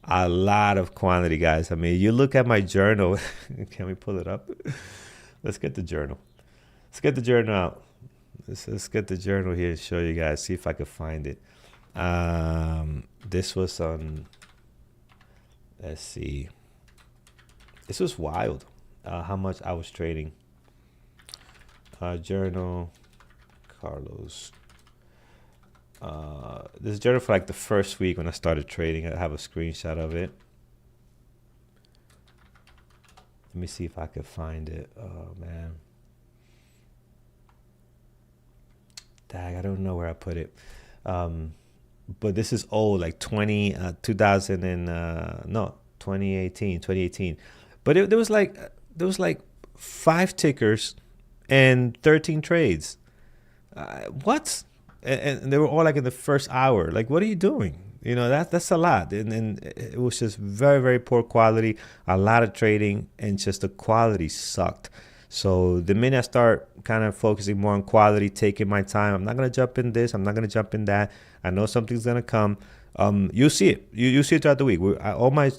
A lot of quantity, guys. I mean, you look at my journal. Can we pull it up? Let's get the journal. Let's get the journal out. Let's get the journal here to show you guys. See if I can find it. This was on, let's see. This was wild, how much I was trading. Journal, Carlos. This journal for like the first week when I started trading. I have a screenshot of it. Let me see if I could find it. Oh man, dang, I don't know where I put it. But this is old, like 2018. But there was like 5 tickers and 13 trades. What? And they were all like in the first hour. Like, what are you doing? That's a lot. And it was just very, very poor quality, a lot of trading, and just the quality sucked. So the minute I start kind of focusing more on quality, taking my time, I'm not going to jump in this, I'm not going to jump in that. I know something's going to come. You'll see it. You see it throughout the week. All my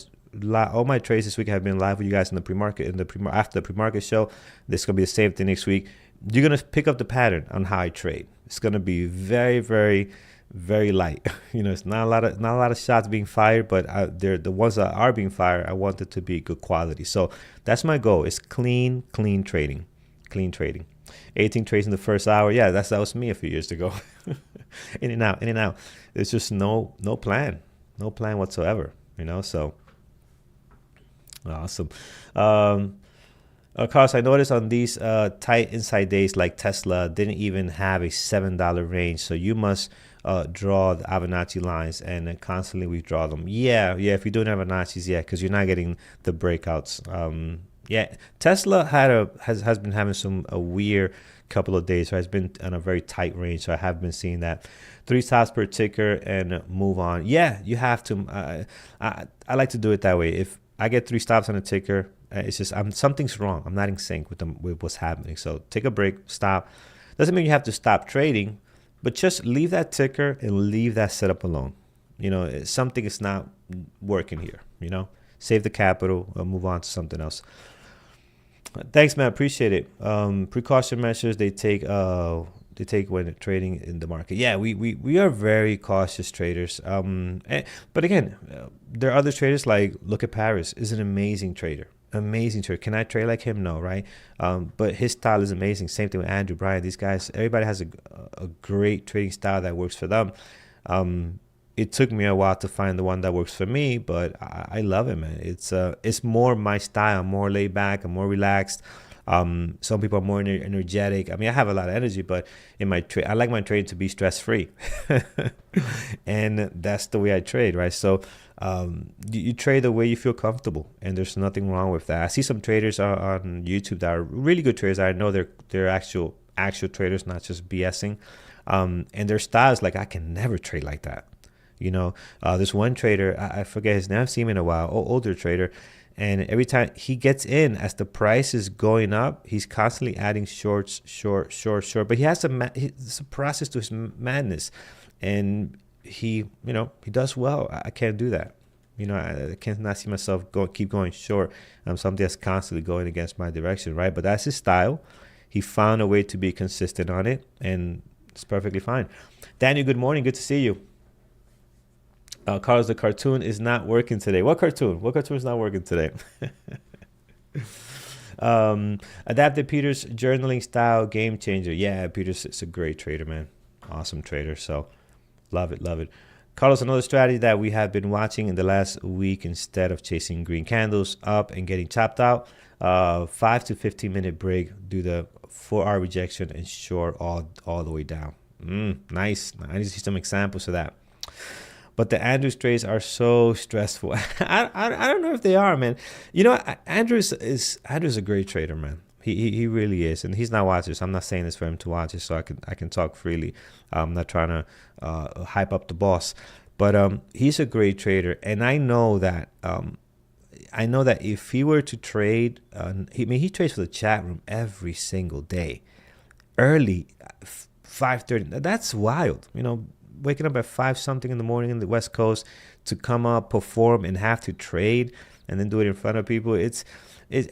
trades this week have been live with you guys in the pre-market, after the pre-market show. This is going to be the same thing next week. You're going to pick up the pattern on how I trade. It's going to be very, very, very light. It's not a lot of shots being fired, but the ones that are being fired, I want it to be good quality. So that's my goal. It's clean trading. 18 trades in the first hour. Yeah, that was me a few years ago. In and out, in and out. There's just no plan, no plan whatsoever. So awesome. Um, Carlos, I noticed on these tight inside days like Tesla didn't even have a $7 range, so you must draw the Fibonacci lines and then constantly withdraw them. Yeah, if you're doing Fibonacci's, yeah, because you're not getting the breakouts. Yeah, Tesla has been having a weird couple of days. So it's been on a very tight range. So I have been seeing that 3 stops per ticker and move on. Yeah, you have to. I like to do it that way. If I get 3 stops on a ticker, it's just something's wrong. I'm not in sync with what's happening. So take a break, stop. Doesn't mean you have to stop trading, but just leave that ticker and leave that setup alone. Something is not working here. Save the capital or move on to something else. Thanks, man. Appreciate it. Precaution measures they take when trading in the market. Yeah, we are very cautious traders. But again, there are other traders like look at Paris. Is an amazing trader. Amazing trader. Can I trade like him? No, right? But his style is amazing. Same thing with Andrew, Brian. These guys, everybody has a great trading style that works for them. It took me a while to find the one that works for me, but I love it, man. It's more my style. I'm more laid back. I'm more relaxed. Some people are more energetic. I mean, I have a lot of energy, but in my trade, I like my trade to be stress-free. And that's the way I trade, right? So you trade the way you feel comfortable, and there's nothing wrong with that. I see some traders on YouTube that are really good traders. I know they're actual traders, not just BSing. And their style is like, I can never trade like that. There's one trader, I forget his name, I've seen him in a while, older trader, and every time he gets in, as the price is going up, he's constantly adding short. But he has it's a process to his madness, and he does well. I can't do that. I cannot see myself keep going short. Something that's constantly going against my direction, right? But that's his style. He found a way to be consistent on it, and it's perfectly fine. Daniel, good morning. Good to see you. Carlos, the cartoon is not working today. What cartoon? What cartoon is not working today? Adapted Peter's journaling style, game changer. Yeah, Peter's is a great trader, man. Awesome trader. So love it. Carlos, another strategy that we have been watching in the last week, instead of chasing green candles up and getting chopped out, 5 to 15-minute break, do the 4-hour rejection and short all the way down. Nice. I need to see some examples of that. But the Andrews trades are so stressful. I don't know if they are, man. Andrews is a great trader, man. He really is, and he's not watching this. I'm not saying this for him to watch it, so I can talk freely. I'm not trying to hype up the boss, but he's a great trader, and I know that if he were to trade, he trades for the chat room every single day, early, 5:30. That's wild, waking up at 5 something in the morning in the West Coast to come up, perform, and have to trade, and then do it in front of people.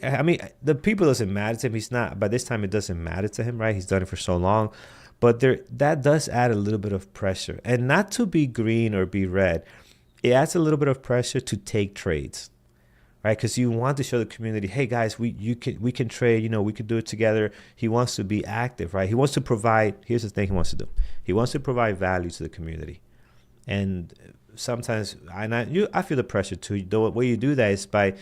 I mean, the people doesn't matter to him. He's not, by this time, it doesn't matter to him, right? He's done it for so long. But that does add a little bit of pressure. And not to be green or be red, it adds a little bit of pressure to take trades, right? Because you want to show the community, hey, guys, we can trade, we could do it together. He wants to be active, right? He wants to provide, here's the thing he wants to do. He wants to provide value to the community. And sometimes, I feel the pressure too. The way you do that is by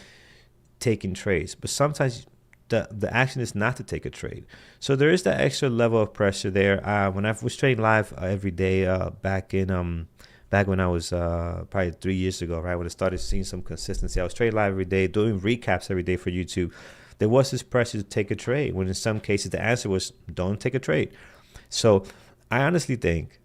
taking trades, but sometimes the action is not to take a trade. So there is that extra level of pressure there. When I was trading live every day back when I was probably 3 years ago, right, when I started seeing some consistency, I was trading live every day, doing recaps every day for YouTube. There was this pressure to take a trade, when in some cases the answer was don't take a trade. So I honestly think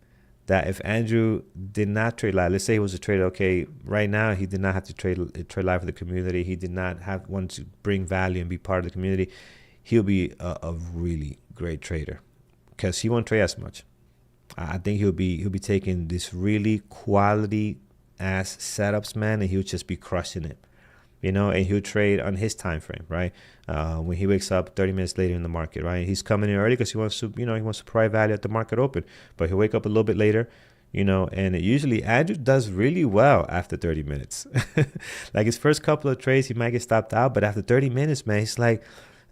that if Andrew did not trade live, let's say he was a trader, okay, right now he did not have to trade live for the community. He did not want to bring value and be part of the community. He'll be a really great trader because he won't trade as much. I think he'll be taking this really quality ass setups, man, and he'll just be crushing it, and he'll trade on his time frame, right? When he wakes up 30 minutes later in the market, right? He's coming in early because he wants to provide value at the market open, but he'll wake up a little bit later, and usually Andrew does really well after 30 minutes. Like his first couple of trades, he might get stopped out, but after 30 minutes, man, he's like,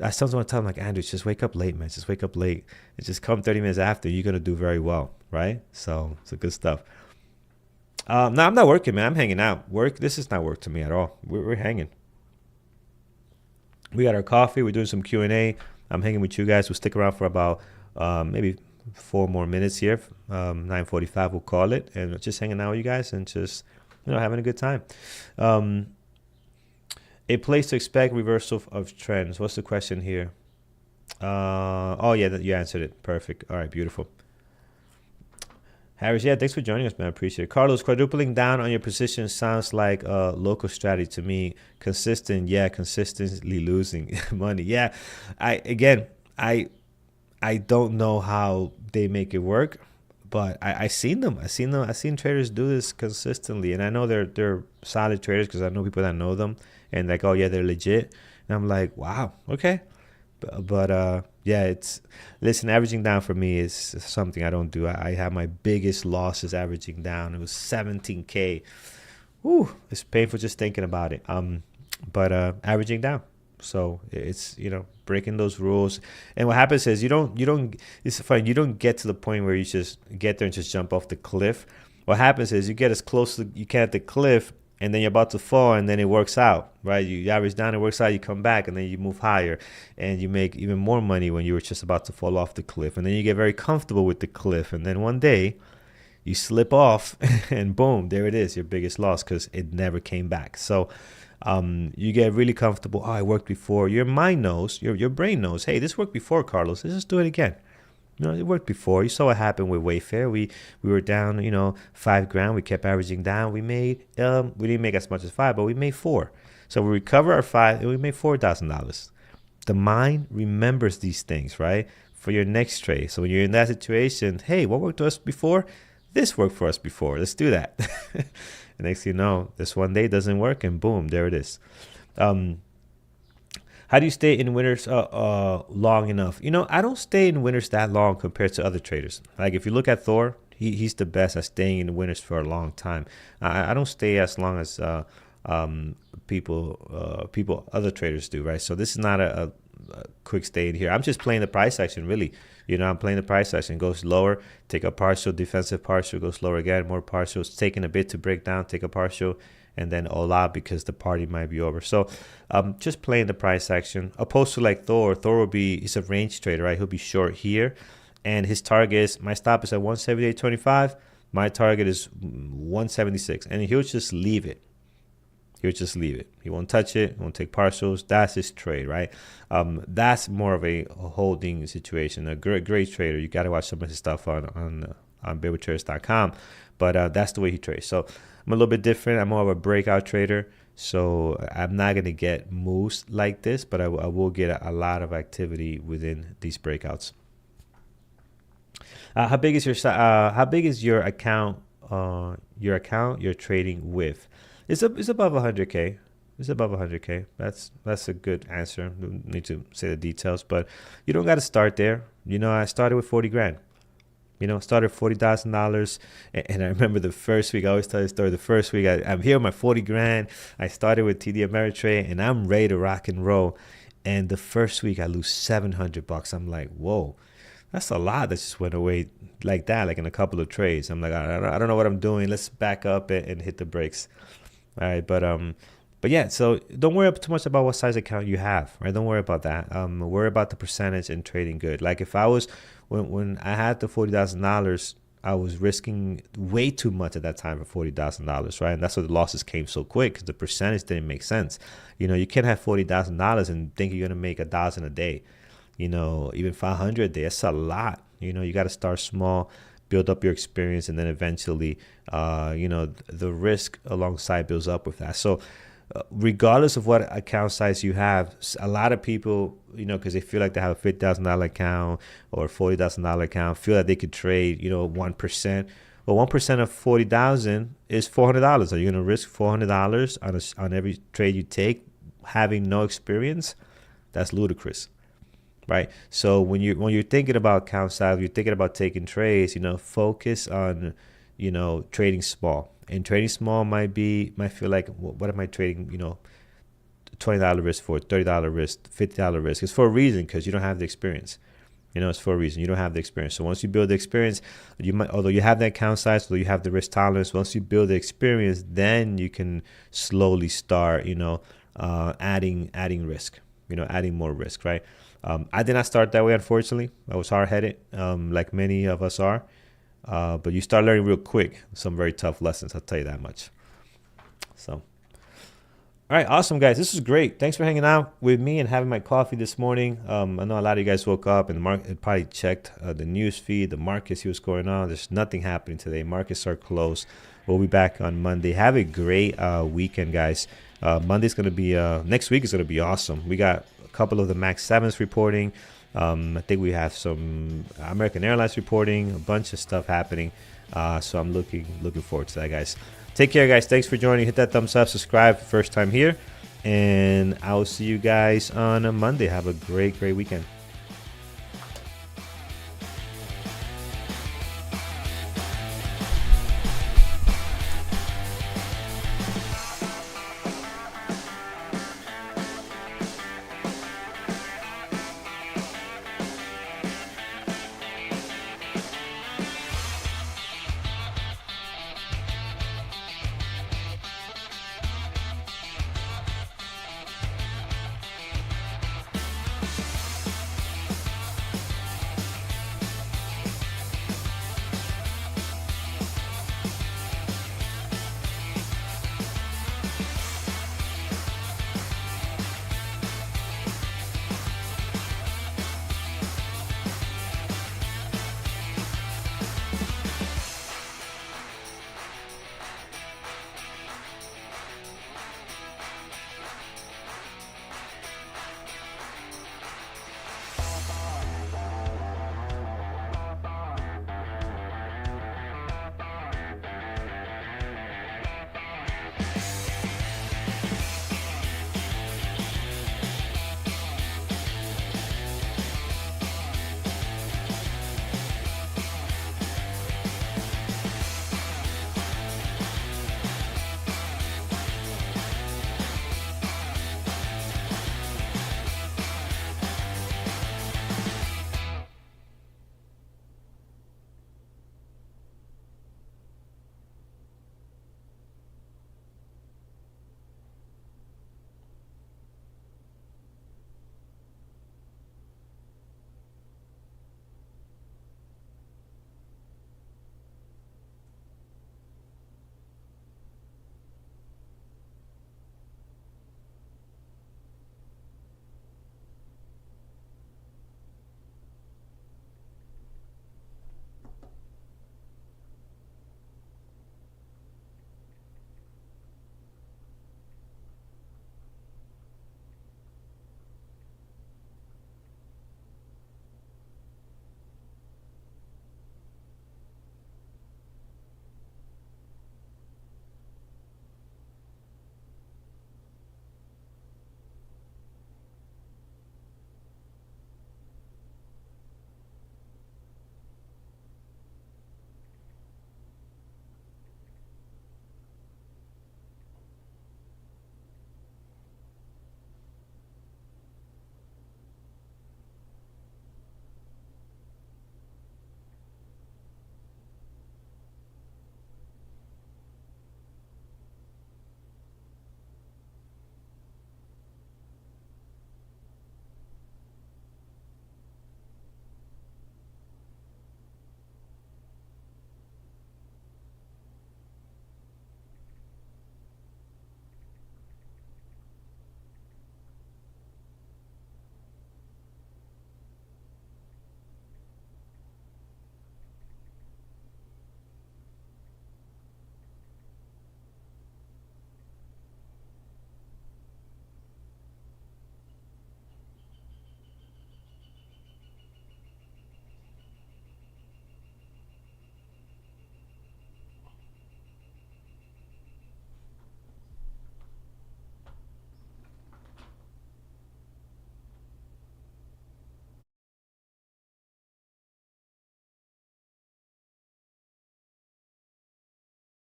I sometimes want to tell them, like, Andrew, just wake up late, man. Just wake up late and just come 30 minutes after. You're going to do very well, right? So it's good stuff. No, I'm not working, man. I'm hanging out. Work, this is not work to me at all. We're hanging. We got our coffee. We're doing some Q&A. I'm hanging with you guys. We'll stick around for about maybe 4 more minutes here. 9:45, we'll call it. And just hanging out with you guys and just, having a good time. A place to expect reversal of trends. What's the question here? Oh, yeah, you answered it. Perfect. All right, beautiful. Harris, yeah, thanks for joining us, man. I appreciate it. Carlos, quadrupling down on your position sounds like a local strategy to me. Consistently losing money. Yeah, I don't know how they make it work, but I seen them. I seen traders do this consistently, and I know they're solid traders because I know people that know them, and like, oh yeah, they're legit. And I'm like, wow, okay. But yeah, listen, averaging down for me is something I don't do. I have my biggest losses averaging down. It was 17K. Whew, it's painful just thinking about it. But averaging down. So it's, breaking those rules. And what happens is you don't, it's funny, you don't get to the point where you just get there and just jump off the cliff. What happens is you get as close as you can at the cliff, and then you're about to fall, and then it works out, right? You average down, it works out, you come back, and then you move higher, and you make even more money when you were just about to fall off the cliff. And then you get very comfortable with the cliff, and then one day you slip off, and boom, there it is, your biggest loss, because it never came back. So you get really comfortable. Oh, I worked before. Your mind knows, your brain knows, hey, this worked before, Carlos. Let's just do it again. It worked before. You saw what happened with Wayfair. We were down, $5,000. We kept averaging down. We made we didn't make as much as 5, but we made 4. So we recover our 5 and we made $4,000. The mind remembers these things, right? For your next trade. So when you're in that situation, hey, what worked for us before? This worked for us before. Let's do that. And next thing you know, this one day doesn't work, and boom, there it is. How do you stay in winners long enough? I don't stay in winners that long compared to other traders. Like if you look at Thor, he's the best at staying in winners for a long time. I don't stay as long as other traders do, right? So this is not a quick stay in here. I'm just playing the price action, really. I'm playing the price action. Goes lower, take a partial, defensive partial, goes lower again, more partials, taking a bit to break down, take a partial, and then all out because the party might be over. So just playing the price action. Opposed to like Thor he's a range trader, right? He'll be short here, and his target is, my stop is at 178.25. My target is 176, and he'll just leave it. He won't touch it. He won't take partials. That's his trade, right? That's more of a holding situation. A great trader. You got to watch some of his stuff on BigWithTraders.com. But that's the way he trades. So I'm a little bit different. I'm more of a breakout trader. So I'm not going to get moves like this, but I will get a lot of activity within these breakouts. How big is your account? You're trading with? It's above 100K. It's above 100K. That's a good answer. Don't need to say the details, but you don't got to start there. I started with 40 grand. Started $40,000. And I remember the first week, I always tell this story. The first week, I'm here with my 40 grand. I started with TD Ameritrade, and I'm ready to rock and roll. And the first week, I lose $700. I'm like, whoa, that's a lot that just went away like that, like in a couple of trades. I'm like, I don't know what I'm doing. Let's back up and hit the brakes. All right, but yeah, so don't worry too much about what size account you have, right? Don't worry about that. Worry about the percentage and trading good. Like if I was, when I had the $40,000, I was risking way too much at that time for $40,000, right? And that's why the losses came so quick, because the percentage didn't make sense. You can't have $40,000 and think you're gonna make $1,000 a day. Even 500 a day. That's a lot. You got to start small, build up your experience, and then eventually, the risk alongside builds up with that. So regardless of what account size you have, a lot of people, because they feel like they have a $50,000 account or $40,000 account, feel that they could trade, 1%. Well, 1% of 40,000 is $400. Are you going to risk $400 on every trade you take, having no experience? That's ludicrous. Right. So when you're thinking about account size, you're thinking about taking trades, focus on, trading small. And trading small might feel like, what am I trading, $20 risk for, $30 risk, $50 risk. It's for a reason, because you don't have the experience. It's for a reason. You don't have the experience. So once you build the experience, you might, although you have the account size, although you have the risk tolerance, once you build the experience, then you can slowly start, adding risk, adding more risk, right? I did not start that way, unfortunately. I was hard-headed, like many of us are. But you start learning real quick some very tough lessons, I'll tell you that much. So, all right, awesome, guys. This is great. Thanks for hanging out with me and having my coffee this morning. I know a lot of you guys woke up and the market probably checked the news feed, the markets, see what's going on. There's nothing happening today. Markets are closed. We'll be back on Monday. Have a great weekend, guys. Monday's going to be, next week is going to be awesome. We got a couple of the Max 7s reporting. I think we have some American Airlines reporting, a bunch of stuff happening. So I'm looking forward to that, guys. Take care, guys. Thanks for joining. Hit that thumbs up, subscribe, first time here. And I will see you guys on a Monday. Have a great weekend.